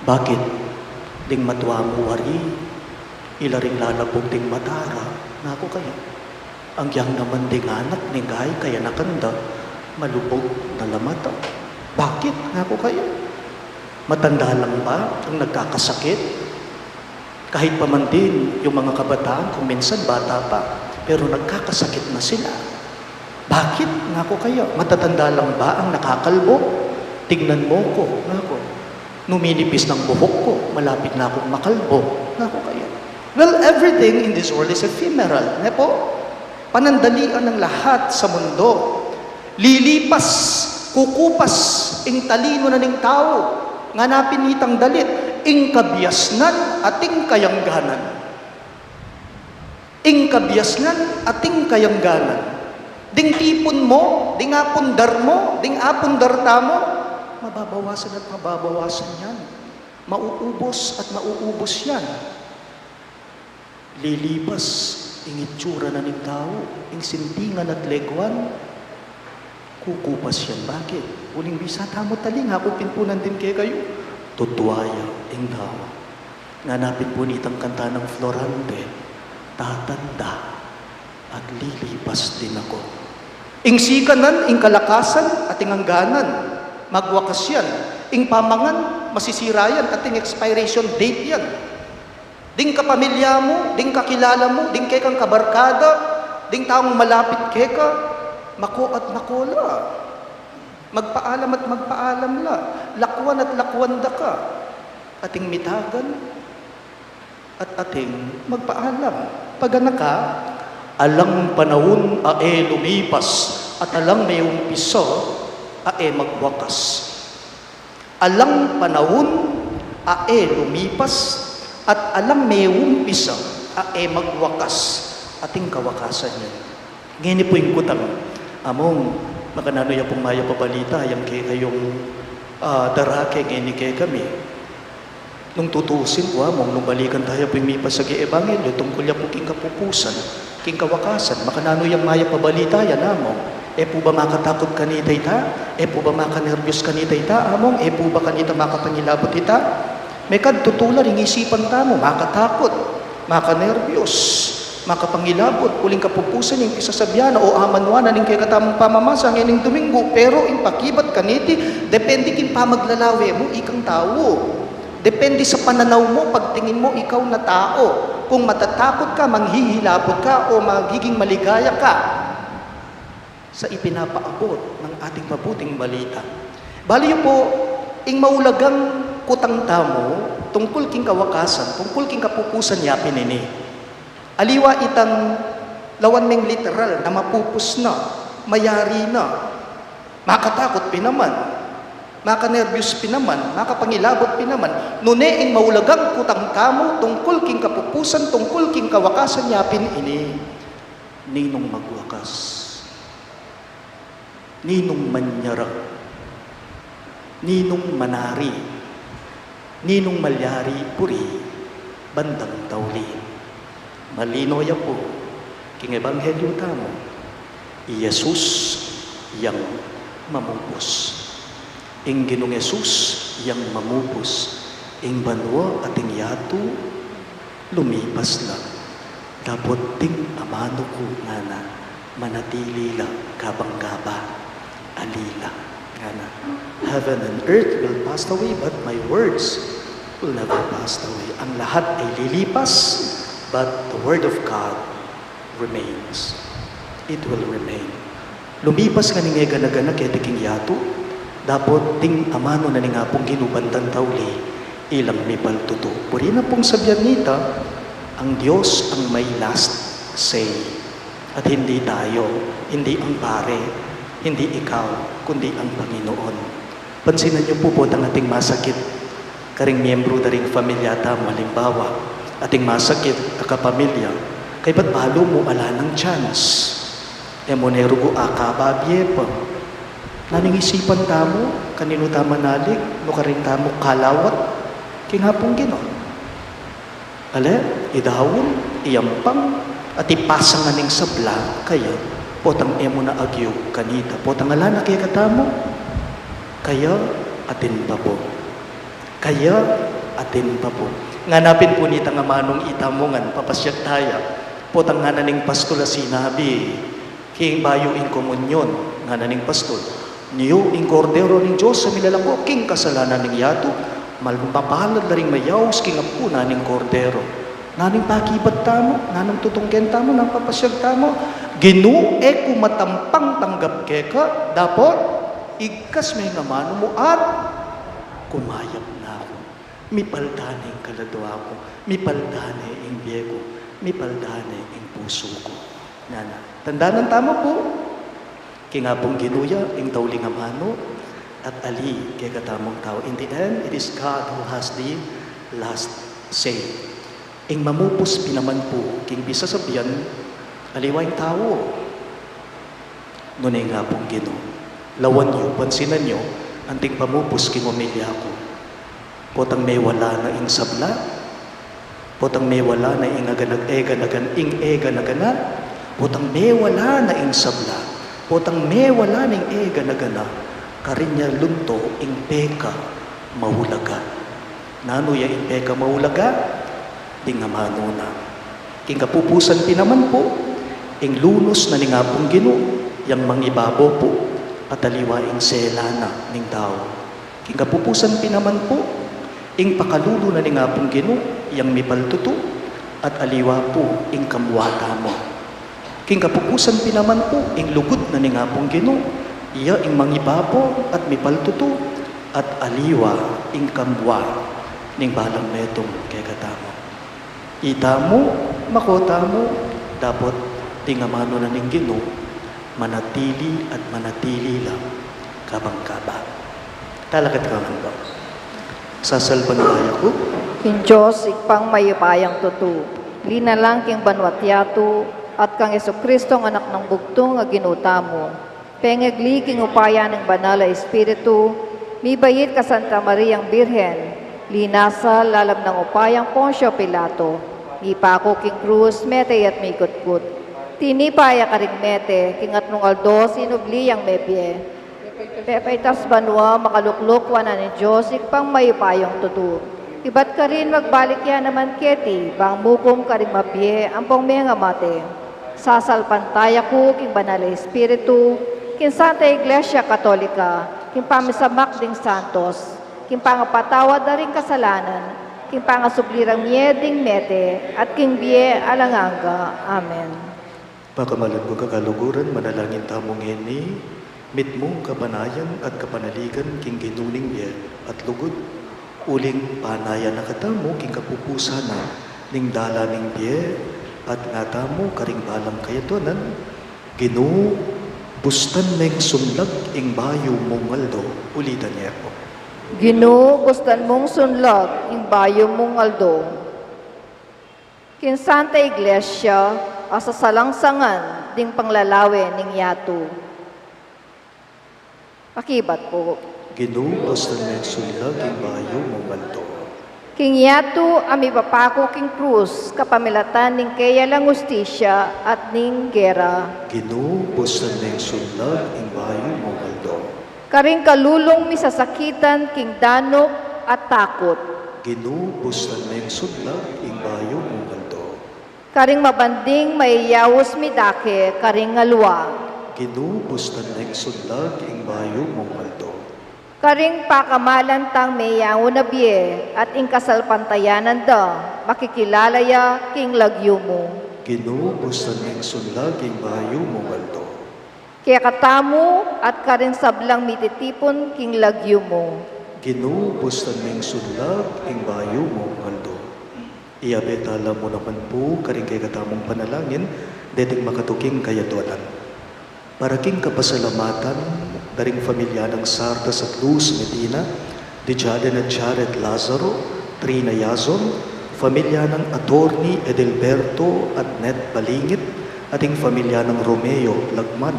Bakit? Ding matwa mo wari, ilaring lalabog ding matara, nako kaya. Ang yang naman ding anak ni gay, kaya nakanda, malubog na lamata. Bakit? Nako kaya. Matanda lang ba ang nagkakasakit? Kahit pa man din yung mga kabataan, kung minsan bata pa, pero nagkakasakit na sila. Bakit? Nako kaya. Matatanda lang ba ang nakakalbo? Tingnan mo ko, nako. Numinipis ng buhok ko, malapit na akong makalbo. Nako kaya. Well, everything in this world is ephemeral. Po, panandalian ng lahat sa mundo. Lilipas, kukupas, ing talino na ning tao. Nganapin itang dalit, ing kabiasnan ating kayangganan. Ing kabiasnan ating kayangganan. Ding tipon mo, ding apundar mo, ding apundar tamo, mababawasan at mababawasan yan. Mauubos at mauubos yan. Lilipas, ing itsura na ng tao, ing sintingan at legwan, kukupas yan. Bakit? Uling bisa tamo taling, ako pinpunan din kayo. Tutuwaya, ing tao. Nganapin po nitang kanta ng Florante, tatanda at lilipas din ako. Ing sikanan, ing kalakasan, at ing hangganan, magwakas yan. Ing pamangan, masisira yan, at ing expiration date yan. Ding kapamilya mo, ding kakilala mo, ding kekang kabarkada, ding taong malapit keka, mako at makola. Magpaalam at magpaalam la. Lakwan at lakwan da ka. Ating mitagan, at ating magpaalam. Pag ka, alang panahon ae lumipas, at alang may umpisa, ae magwakas. Alang panahon ae lumipas, at alang may umpisa, ae magwakas. Ating kawakasan yan. Ngayon po yung kutang, among, makanano yung pong maya pabalita, yung kayong darake, ngayon kay kami. Nung tutusin po, nung balikan tayo po yung mipas sa Ebanghelyo, tungkol yan po king kapupusan, king kawakasan, makanano yung maya pabalita yan, among. Po ba makatakot kanita ita? Po ba makanervyos kanita ita, among? Po ba kanita makapangilabot ita? May kadtutular, yung isipan tamo, makatakot, makanervyos. makapangilabot, uling kapupusan yung pisasabiana o amanwanan yung kaya katamang pamamasa ngayon Domingo, pero impakibat kaniti, depende kin pa maglalawi mo, ikang tao. Depende sa pananaw mo, pagtingin mo, ikaw na tao. Kung matatakot ka, manghihilabot ka, o magiging maligaya ka sa ipinapaabot ng ating mabuting balita. Baliyo po, ing maulagang kutang tamo, tungkol king kawakasan, tungkol king kapupusan yapin ini. Aliwa itang lawan meng literal na mapupus na, mayari na, makatakot pinaman, makanervyos pinaman, makapangilabot pinaman, nuneing maulagang kutang tamo, tungkol king kapupusan, tungkol king kawakasan yapin ini, ninong magwakas, ninong manyara, ninong manari, ninong malyari puri, bandang tauli. Malino ya po, king ebanghelyo tamo, Jesus yang mamupos. Ing Ginong Jesus yang mamupos, ing banwa ating yato, lumipas lang. Dapat ting amano ko ngana, manatili lang kabang-gaba, alila. Ngana, heaven and earth will pass away, but my words will never pass away. Ang lahat ay lilipas, but the word of God remains. It will remain. Lumipas nga ni nga gana-gana kaya tiking yato, dapat ting amano na nga pong ginubantan tauli, ilang may paltuto. Puri na pong sabyan nita, ang Diyos ang may last say. At hindi tayo, hindi ang pare, hindi ikaw, kundi ang Panginoon. Pansinan niyo po ang ating masakit, karing miyembro na ring familyata, malimbawa, ating masakit, kapamilya, kay ba't balo mo ala ng chance? Emonero go akababye pa. Naning isipan tamo, kanino tama nalig, no karing tamo kalawat, kinhapong Ginoo. Ale, idahawon, iyampang, at ipasang aning sabla, kaya, potang emo na agyo kanita, potang ala na kaya katamo, kaya atin pa po. Kaya atin pa po. Nganapin po nita nga manong itamongan, papasyag taya, potang nga naning pastol sinabi, king bayo in komunyon, nga naning pastol, niyo ing kordero ning Diyos sa milalako, king kasalanan ning yato, malpapalad na ring mayaws, king apo naning kordero. Naning pakibat tamo, nanong tutungken tamo, nang papasyag tamo, Ginoo kumatampang tanggap keka, dapat igkas may namano mo at kumayap na ako. Mipaldane ang kaladwa ko, mipaldane ang biyego, mipaldane ang puso ko. Nana, tandaan ng tama po, kingapong ginuya, ang tauling amano, at ali, kaya katamong tao. In the end, it is God who has the last say. Ing mamupos pinaman po, king bisa sabihan, aliwa yung tao. Ngunay nga pong Ginoo. Lawan nyo, pansinan nyo, anting pamupos king umilya ko. Potang may wala na ing sabla, potang may wala na ing eganagana, potang may wala na ing sabla, potang may wala na ing eganagana, karinya lunto ing peka mahulaga. Nano ya ing peka mahulaga? Tingamano na. King kapupusan pinaman po, ing lunos na ningapong Ginoo, yang mangibabo po, at aliwa ing selana ning tao. King kapupusan pinaman po, ing pakalulo na ningapong Ginoo, yang mipaltuto, at aliwa po ing kamuwata mo. King kapupusan pinaman po, ing lugod na ningapong Ginoo, iya ing mangibabo at mipaltuto, at aliwa ing kamuwa ning balang metong kay katamo. Itamo, makota mo, dapat tingamano na ning Ginoo, manatili at manatili lang, kabang-kaba. Talagat ka man ba? Sasalban tayo ko? King Diyos, ikpang mayupayang tutu, linalang king banwatyato, at kang Jesucristo ang anak ng bugtong nga ginuta mo. Pengegli king upaya ng banal na Espiritu, mibayit ka Santa Mariang Birhen, linasa lalab ng upayang Poncio Pilato, mipako king krus, mete at mikot-kot. Tinipaya ka ring mete, king at nung aldo, sinubli ang mebye. Pepaitas banwa, makaluklukwa na ni Diyos, ikpang mayupayong tutu. Iba't ka rin magbalik yan naman keti, bang mukom ka rin mapye, ampong mga mate. Sasalpantaya ko, king banal na espiritu, king Santa Iglesia Katolika, king pamisamak ding santos, king pangapatawad na rin kasalanan, king pangasublirang mieding mete, at king biye alanganga. Amen. Pagkamalan ko kagaluguran, manalangin tamong hini, mitmong kapanayan at kapanaligan king ginuning biye at lugod. Uling panayan na katamo king kapupusana ning dala ning biye at natamo karing balang kayatonan Ginoo bustan meng sunlag ing bayo mong aldo ulitan niya ako. Ginoo, gustan mong sunlag, ing bayo mong aldo. Kin Santa Iglesia, asa salangsangan, ding panglalawe ning yato. Pakibat po. Ginoo bustan meng sunlag ing bayo mong aldo. King yato, ami papako king krus, kapamilatan ning kaya lang ustisya at ning gera. Ginoo bustan meng sunlag ing bayo mong aldo. Karing kalulong misasakitan king danok at takot. Ginoo bustan meng sunlag ing bayo mong aldo. Karing mabanding maiyawos midake, karing alwa. Ginoo bustan meng sunlag ing bayo mong aldo. Karing pakamalan tang mayaw na biye at ing kasalpantayanan da, makikilalaya king lagyo mo. Ginoo bustan meng sunlag ing bayo mong aldo. Kaya katamo at karing sablang mititipon king lagyo mo. Ginoo bustan meng sunlag ing bayo mong aldo. Iabetala mo naman po karing kay katamong panalangin, deting makatuking kayatonan. Para king kapasalamatan, daring pamilya ng Sartas at Luz Medina, di Jaden at Jared Lazaro, Trina Yazon, pamilya ng Attorney Edelberto at Net Balingit, ating pamilya ng Romeo Lagman.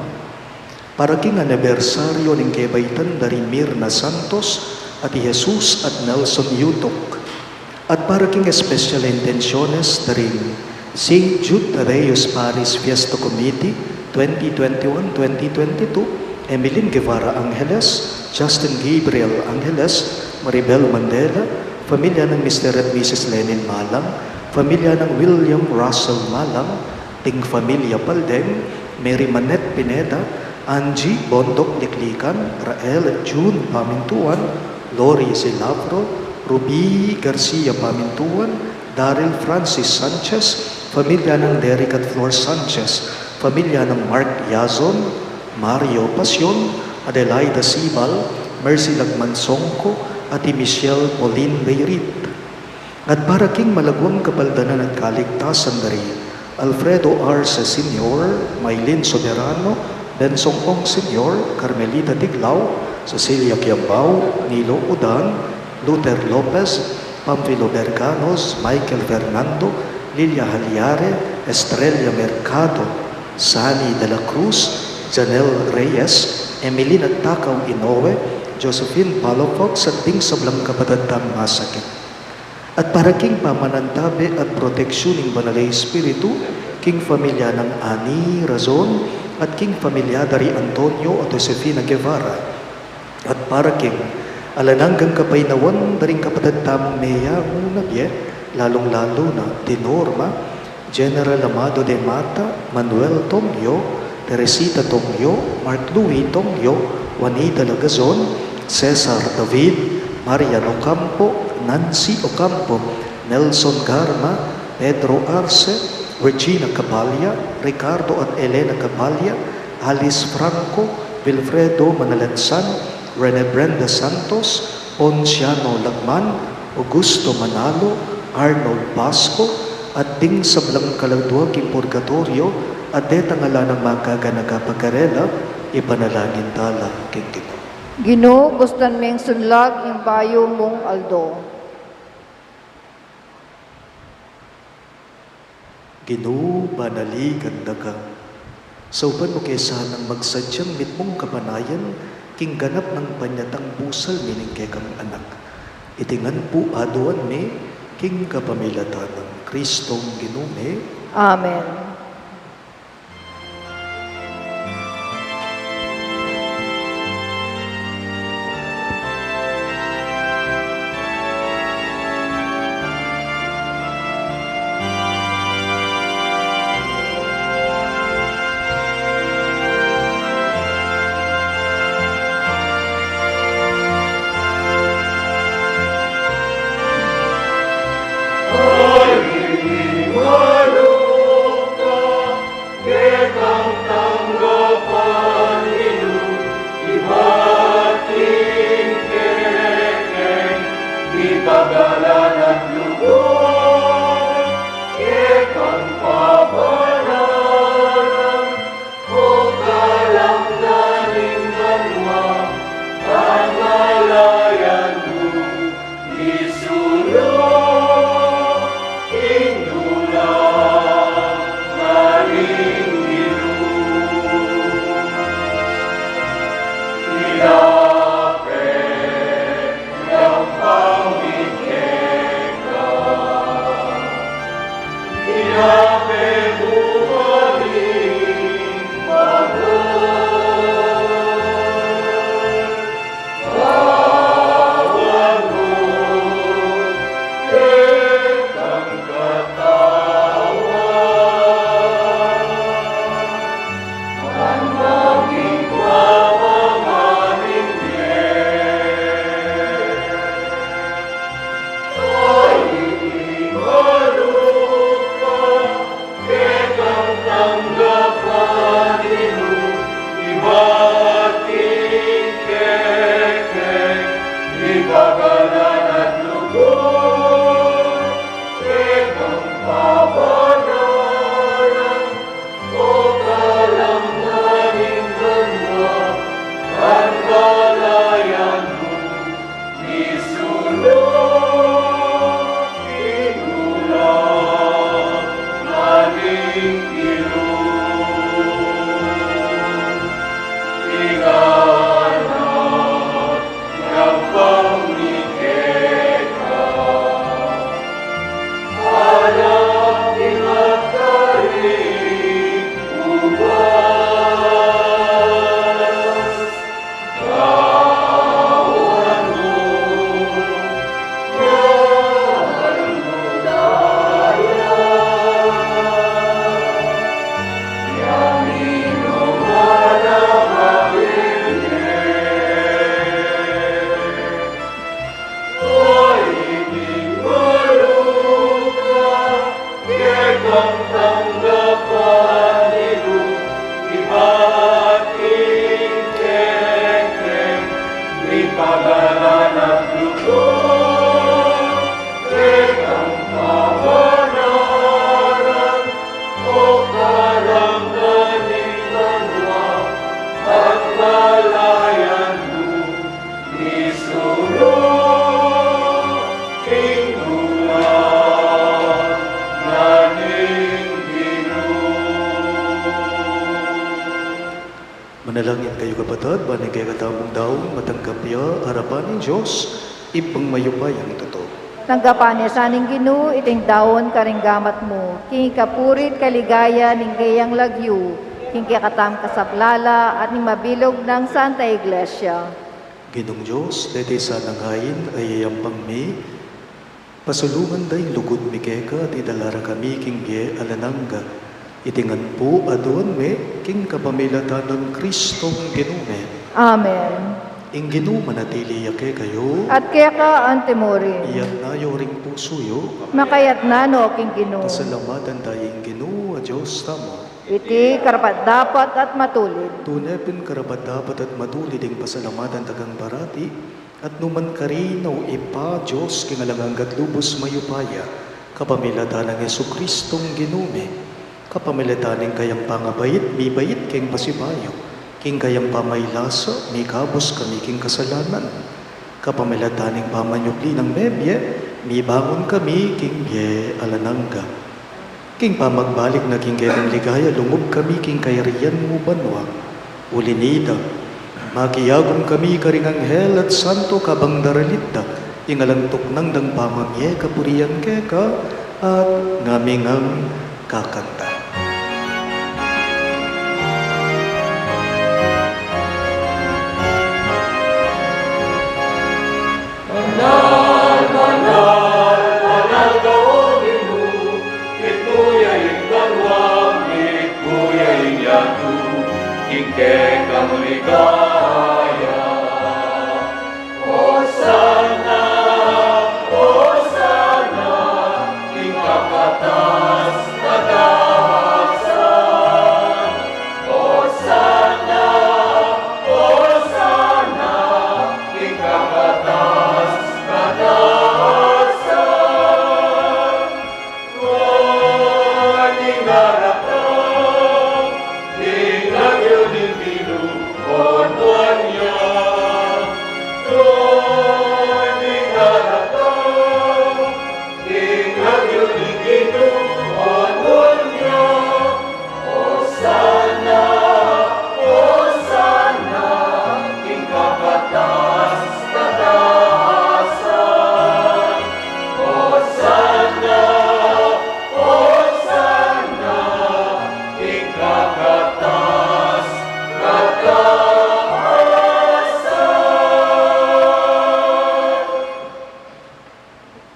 Para king anibersaryo ng kebaitan daring Mirna Santos at Jesus at Nelson Yutok. At para king special intenciones daring St. Jude Tadeus Paris Fiesta Committee 2021-2022, Emeline Guevara Angeles, Justin Gabriel Angeles, Maribel Mandela, pamilya ng Mr. at Mrs. Lenin Malang, pamilya ng William Russell Malang, ting pamilya Paldeng, Mary Manette Pineda, Angie Bondok Liklikan, Rael at June Pamintuan, Lori Silabro, Ruby Garcia Pamintuan, Daryl Francis Sanchez, pamilya ng Derek at Flor Sanchez, pamilya ng Mark Yazon, Mario Pasyon, Adelaida Sibal, Mercy Lagman Songko, at Michelle Pauline Beyrit. At para king malagwang kabaldanan at kaligtasan dari Alfredo Arce Sr., Maylin Soberano, Bensong Ong Sr., Carmelita Tiglao, Cecilia Quiambao, Nilo Udan, Luther Lopez, Pamphilo Berganos, Michael Fernando, Lilia Haliare, Estrella Mercado, Sani de la Cruz, Janelle Reyes, Emeline at Takaw Inoue, Josephine Palofox at ting sablang kapatatang masakit. At para king pamanantabi at proteksyon ng Banal na Espiritu, king pamilya ng Ani Razon at king pamilya dari Antonio at Josefina Guevara. At para king alananggang kapaynawan daring kapatatamong meya nabye, lalong-lalo na Dinorma, General Amado de Mata, Manuel Tongyo, Teresita Tongyo, Mark Louis Tongyo, Juanita Lagazon, Cesar David, Marian Ocampo, Nancy Ocampo, Nelson Garma, Pedro Arce, Regina Cabalya, Ricardo at Elena Cabalya, Alice Franco, Wilfredo Manalansan, Rene Brenda Santos, Ponciano Lagman, Augusto Manalo, Arnold Pasco, at ting sablang kalagduag king purgatorio at detangala ng magkaganaga pagkarela, ipanalangin tala king Ginoo. Ginoo, gustan meng sunlag, ing bayo mong aldo. Ginoo, banaligan daga. Sa uban mo kesanang magsadyang mitmong kapanayan, king ganap ng panyatang busal mining kekang anak. Itingan po aduan ni king kapamilatan ng Kristong Ginume. Amen. ibagalan at lugod, ikang pabanaran, o kalanganing banwa, pangalayan mo, isulong, indulang, maring ilapit ng pangikeka, ilapit buhaling pagod, bawal mo kitang katawan, ang maging mamahaling ay imalupa, kitang tanggapan nilo, ibating kekek, ibagalan at lugod, kitang pabanaran, o kalanganing banwa, pangalayan mo, isulong, inulang, maning ilong, inganak ng pangikeka, alam ingat ubas, kawan mo, daya, yamin mo ay ibig maluka, kitang tanggapan nilo, ibating kekek, ipagalan at lugod, kitang pabanaran, o kalanganing banwa, at malayan mo, isulong, indulang, naning Manalangin kayo kapatid, banig kayo katamong daong matanggap ya, harapan ng Diyos, ipang mayupay ang totoo. Tanggapan niya sa aning Ginoo, iting daon karinggamat mo. King kapurit kaligaya ning gayang lagyu. King katam kasaplala at ni mabilog ng Santa Iglesia. Ginong Diyos, dete sa nangayin ay ayampang mi, pasulungan day lugod mi keka at idalara kami king ge alanangga. Itingan po adon me king kapamilatan Kristong Ginume. Amen. Ing Ginoo manatili yake kayo, At kaya ka antemori. iyan nayo ring pusuyo, Makayat na no, King Ginoo. pasalamatan tayong Ginoo a Diyos tamo. Iti karapat dapat at matulid. Tunepin karapat dapat at matulid ang pasalamatan tagang barati, at numan karinaw ipa Diyos kingalanganggat lubos mayupaya, kapamilatan ng Yesu Kristong Ginume, kapamilatan ng kayang pangabait, bibait king pasibayo, king kayang pamaylasa, may kabos kami king kasalanan, kapamilatan ng pamanyugli ng mebye, may bangon kami king bye alanangga. King pamagbalik na king kayang ligaya, lungog kami king kayarian mo banwa, ulinida, makiyagom kami karing anghel at santo kabang daralita, ingalantok nang dang pamamye kapurian keka, at ngamingang kakanta. Manal, manal, manal ka o Ginoo, ituyay banwa, ituyay yatu, king kang ligaya. Hosana, Hosana, king kakatas katahasan. Hosana, Hosana, king kakatas katahasan.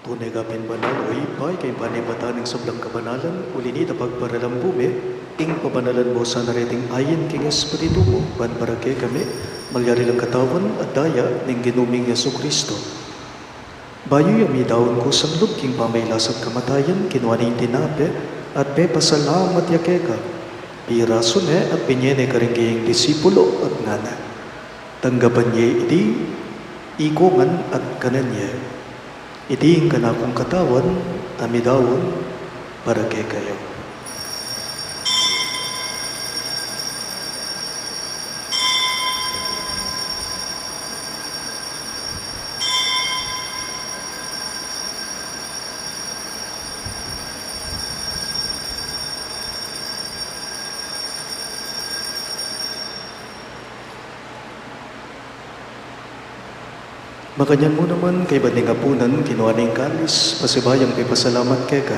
Tunay kapin banal o ipay kay panibataning sablang kabanalan, ulini na pagparalambume, ing pabanalan mo sa nareting ayin king Espiritu mo, ban barake kami, malyari lang katawan at daya ning ginuming Yesu Kristo. Bayo yami daon ko sa loob king pamaylasag kamatayan, kinuaning tinape, at pe pasalamat yakeka. Piraso ne at pinyene karingging disipulo at ngana. Tanggapan niya iti, ikongan at kananya. Iti ang kanakong katawan, amidawon, para kay kayo. Makanyan mo naman kay baning apunan, kinuha ning kalis, pasibayang kay pasalamat kay ka,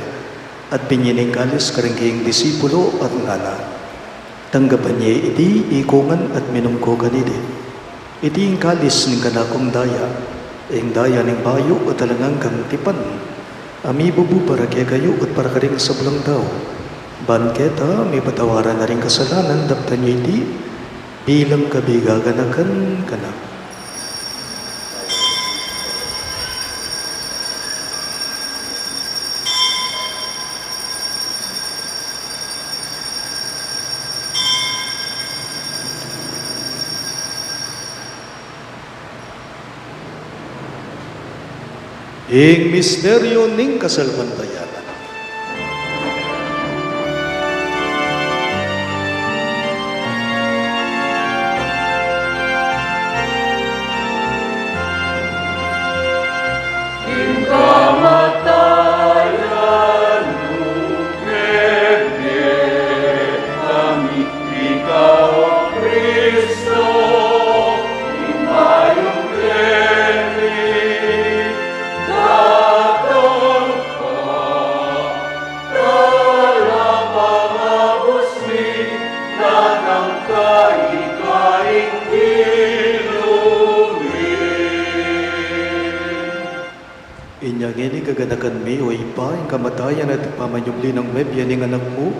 at pinyining kalis karingging disipulo at ngana. Tanggapan niya iti, ikungan at minungko kanidi. Iti ang kalis ning kanakong daya, ing daya ning bayo at talangang kang tipan. Ami bubu para kay kayo at para karing sablang daw. Ban keta, may patawaran na rin kasalanan, daptan niya iti, bilang kabigaganakan kanak. Ing misteryo ning kasalbantayanan. Kamatayan mo, Bebe, kami ikaw, Kristo, imayong Bebe, datang ka, dalang mga busli, lanang kai-kaing Inyang ini kaganakan mi o ipa, ang kamatayan at pamanyubli ng mebya ning anak mo,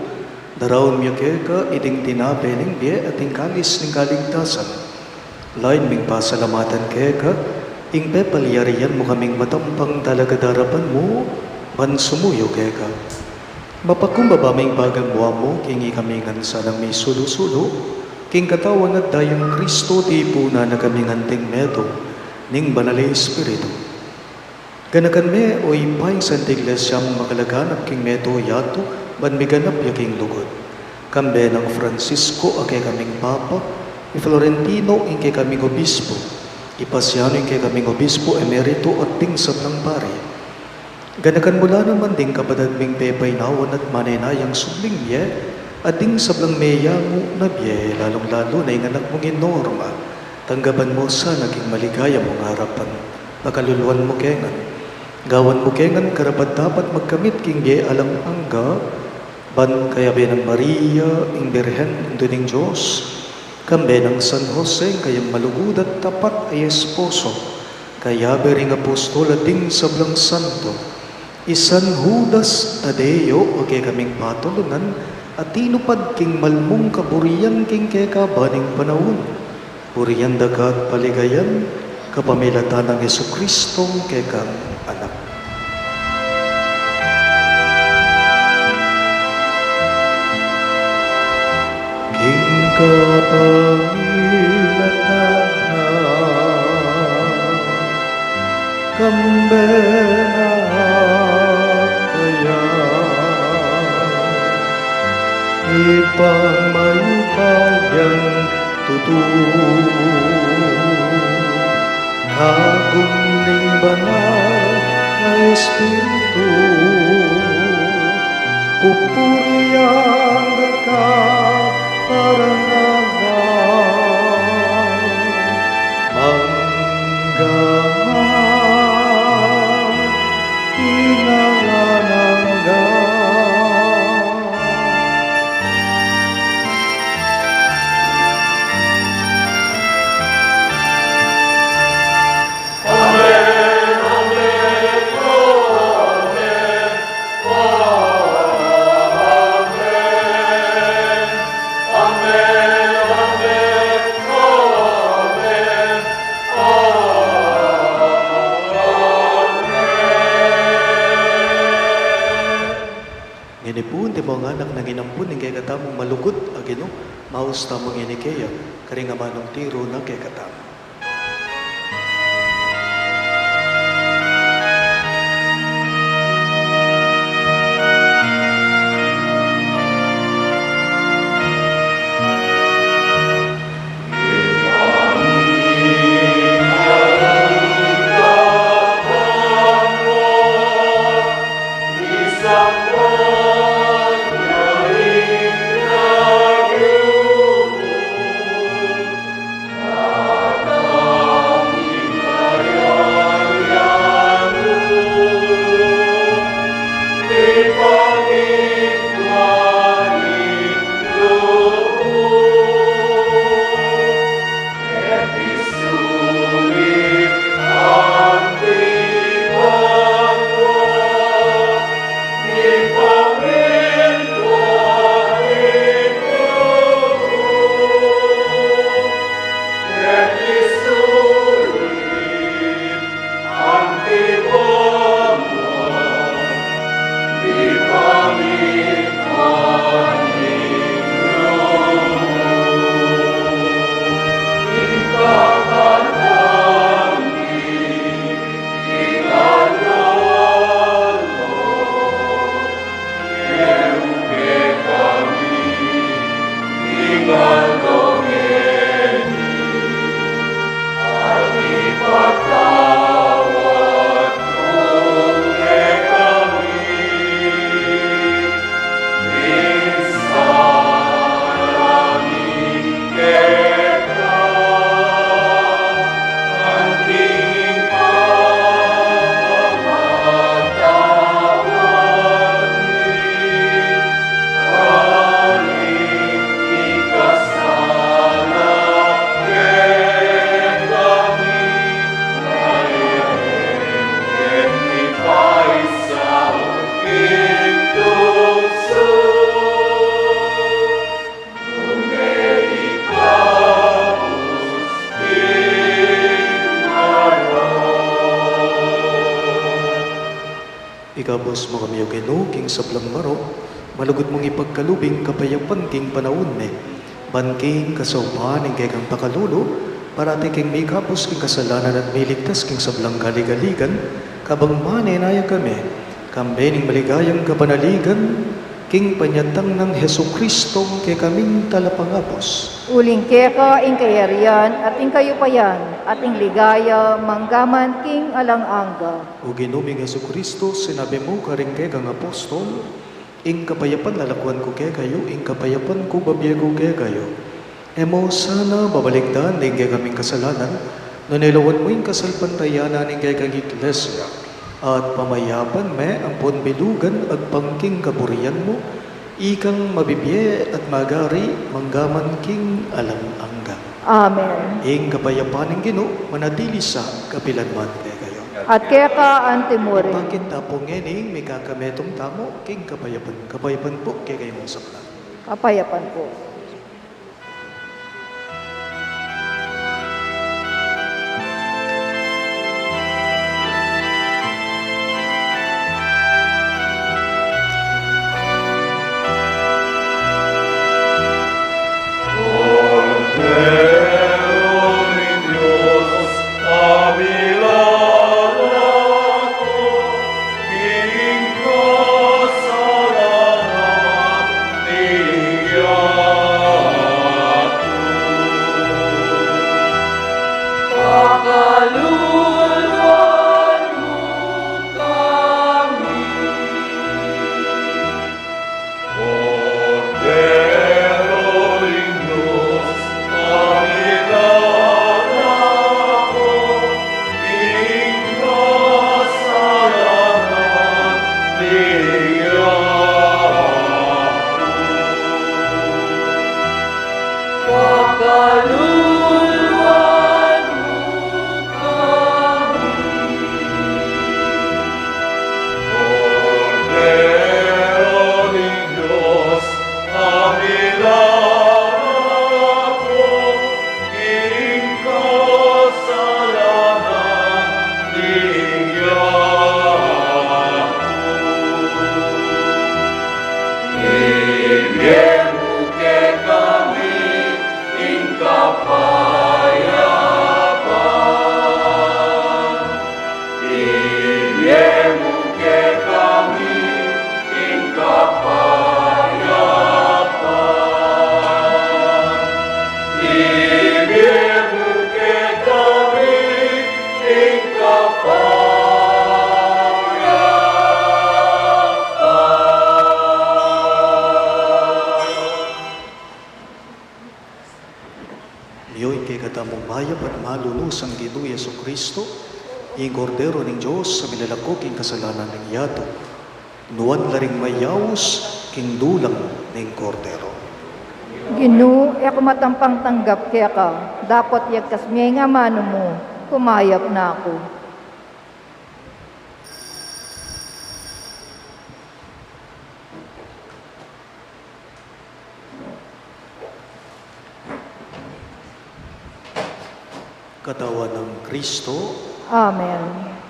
daraon miya ka, iting tinape ning biye at ing kalis ning kaligtasan. Lain ming pasalamatan ka, ing pepaliyarian mo kaming matampang talaga darapan mo, ban sumuyo ka. Mapakumbaba ming bagang buwa mo, kingi kami sanang may sulo-sulo, king katawan at dayang Kristo tipo na nakaming anting medo, ning banalay Espiritu. Ganakan me o ipay sa iglesia mong makalaganap king meto yato, ban miganap yaking lugod. Kambe ng Francisco ake kaming Papa, i Florentino inke kaming Obispo, Ipasiano inke kaming Obispo Emerito at pingsap ng pari. Ganakan mula naman ding kapatid ming pepay nawan at manenayang subling ye, at ding sablang meyango na biye, lalong-lalo na yung anak mong inorma, tanggapan mo sa naging maligaya mong harapan, nakaluluan mo kengan. Gawan mo kengan karapat dapat magkamit king ye alang angga, ban kaya ng Maria, ing Birhen, duning Diyos, kambe ng San Jose, kayang malugod at tapat ay esposo, kaya bering apostol at ding sablang santo, isan Judas Tadeo, okay kaming patulunan, at tinupad king malmong kaburiyan king keka baning panahon, buriyan dagat paligayan, kapamilatan ng Yesu Kristong kekang anak. King kapamilatan kambena kaya ipangmayupayan tutuo kagumning banal Manipun ti mga anak na ginampun ng kay katamong malugod agino maus tamong inikeya kari nga manong tiro na kay katamong. Ikabos mo kami Ginoo king sablang maro, malugod mong ipagkalubing kapayapan king panahon me. Banking kasaupahan ing kay kang pakalulo, parati king may kapos king kasalanan at may ligtas king sablang galigaligan, kabang manenaya kami, kambening maligayang kapanaligan, king panyatang ng Heso Kristo kay kaming talapangapos. Uling keka ing kayarian at ing kayupayan at ing ligaya manggaman king alang-angga. O ginuming Heso Kristo, sinabi mo karing kay kang apostol, ing kapayapan lalakuan ko kay kayo, ing kapayapan ko babiyago kay kayo. Emo sana babaligdan ing kay kaming kasalanan, no nilawan mo ing kasalpantayanan ing kay kang iglesia, at pamayapan me ang ponbilugan ag pangking kaburian mo, ikang mabibiye at magari manggaman king alang-angga. Amen. Ing kapayapan ng Ginoo manadili sa kapilanman kay kayo. At keka antimuri. Bakit tapong ngening may kakametong tamo king kapayapan. Kapayapan po kay kayo mong sakla. Kapayapan po. Ing kasalanan niya mamayap at malulus ang Ginoo Yesu Kristo, ing kordero ng Diyos sa milalakok ing kasalanan ng yato, nuwan laring mayawos king dulang ng kordero. Ginoo, ako matampang tanggap kaya ka, dapat yagkas miya nga mano mo, kumayap na ako. Katawan ng Kristo, Amen.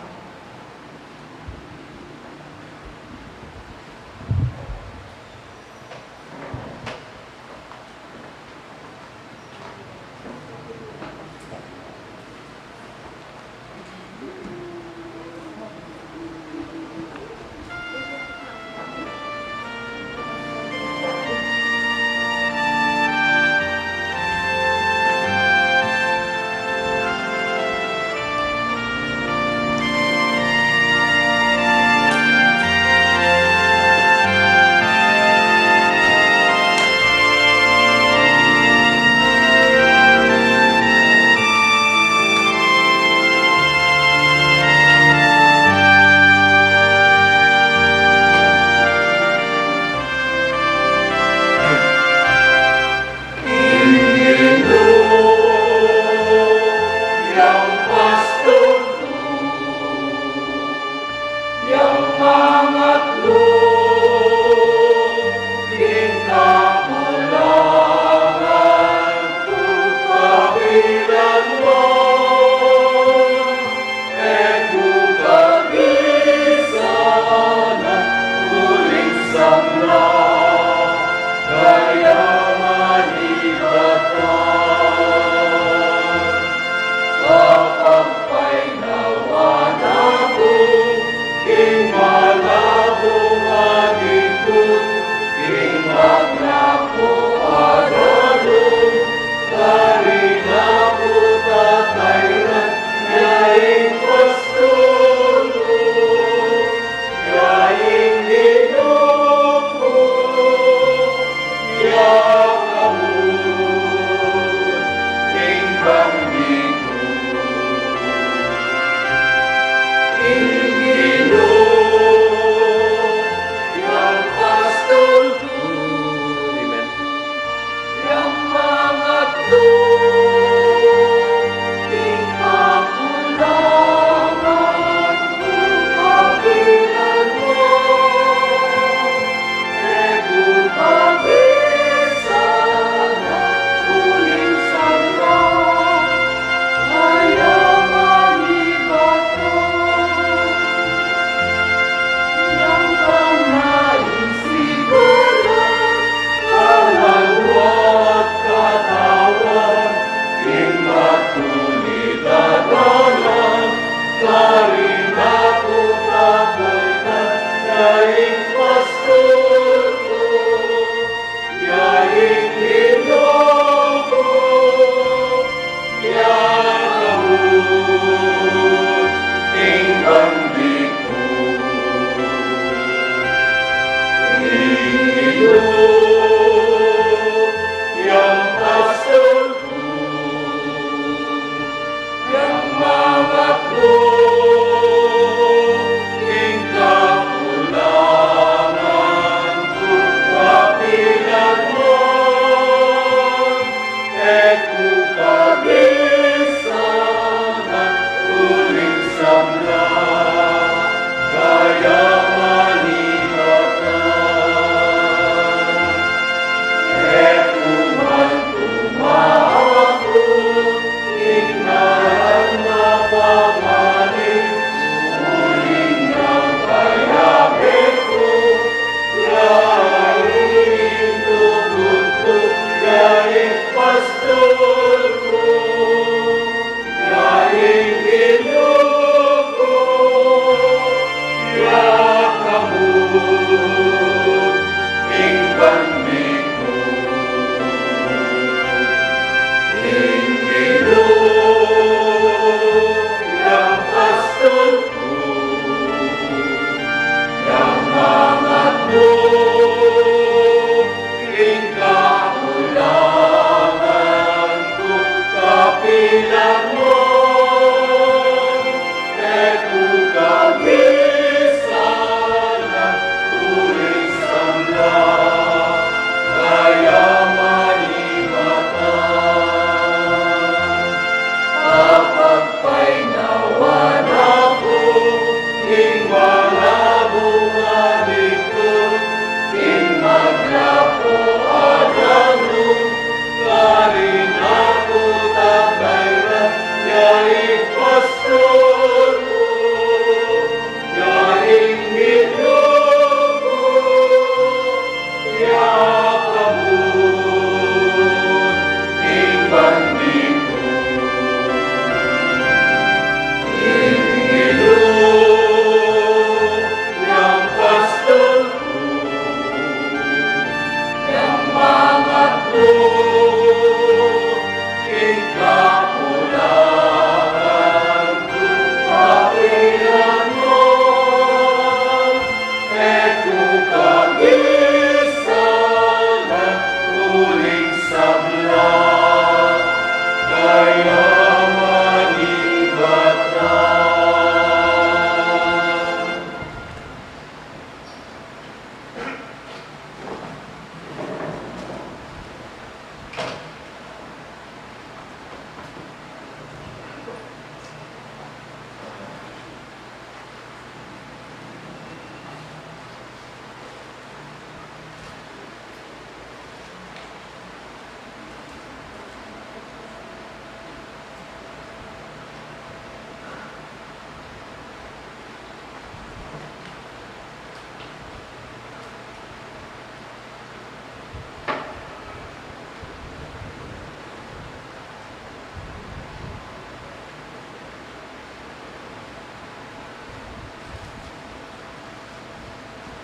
Ing kapulaan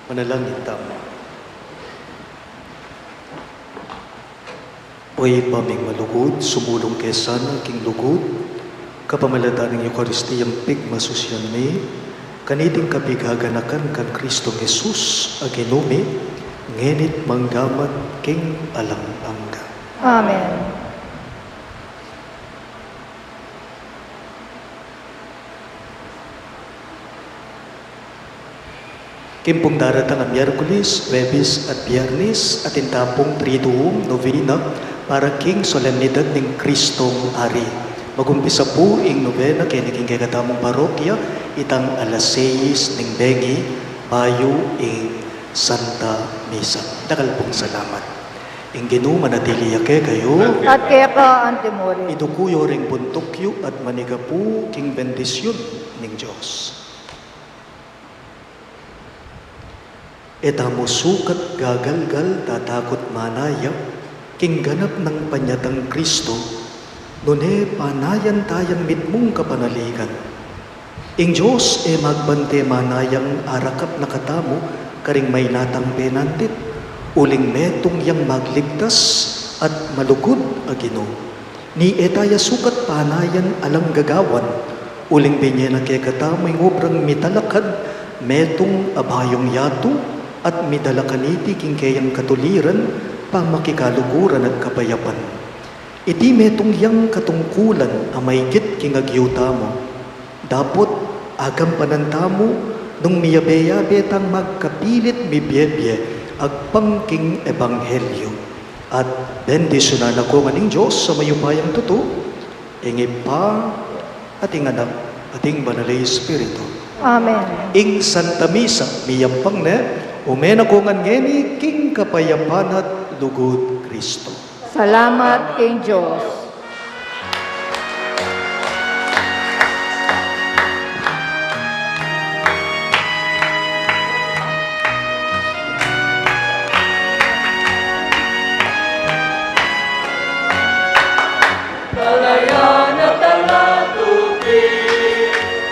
Manalangin tamo. Oy paming malugod, sumulong kesana king lugod, kapamaladaan ng Eukaristiyang pigmasusyan ni, kaniting kapigaganakan kan Kristo Jesus, aginumi, ngenit manggamat king alang-angga. Amen. Kimpong daratang ang Miyerkules, Webes at Biyernes at intapong Triduum, Novena para king solemnidad ng Kristong Ari. Magumpisa po ing novena kay naging kagatamong parokya itang alas 6 ng bengi bayo ing Santa Misa. Dakal pong salamat. Ing Ginoo manatili yake kayo. At kaya ka, Antemore. Idukuyo ring buntukyo at manigapu king bendisyon ng Diyos. Etamo sukat gagalgal tatakot manaya, king ganap ng panyatang Kristo, nune panayan tayang mitmong kapanaligan. Ing Diyos e magbante manayang arakap na katamo, karing may natang penantit, uling metong yang magligtas at malugod agino. Ni etaya sukat panayan alang gagawan, uling binyena kay katamo yung obrang mitalakad, metong abayong yato, at midalakaniti king kayang katuliran, pamakikaluguran at kapayapan. Iti metong yang katungkulan amaygit king agyutamo. Dapot agam panantamo nung miyabe-yabe tang magkapilit mibiyebye agpangking ebanghelyo. At bendisyonan ako maning Diyos sa mayupayang tuto, ingip pa at inganak ating banalay Espiritu. Amen. Ing Santa Misa, miyampang ne, umena ko nga ngeni, king kapayapan at lugod Kristo. Salamat king Diyos. Palayan at talatupi,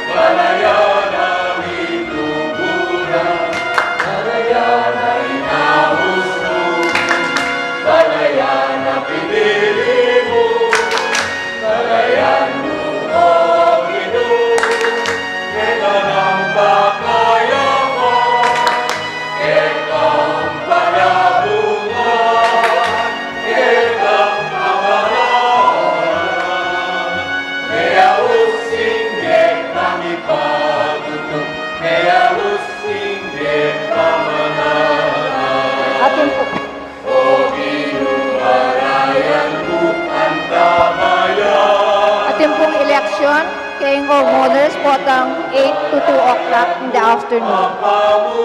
palayan ang ituburan, palayan ang inahusto, palayan ang pinili mo, palayan mo o Ginoo, kita ng pakayaman, kita ang panabungan, kita ang kamalaan, kaya usingge kami patutok, kaya usingge pamanahan. Atin po. O ginumarayan ko ang tabayan. Atin pong eleksyon, kayong models po 8 to 2 o'clock in the afternoon. Pamu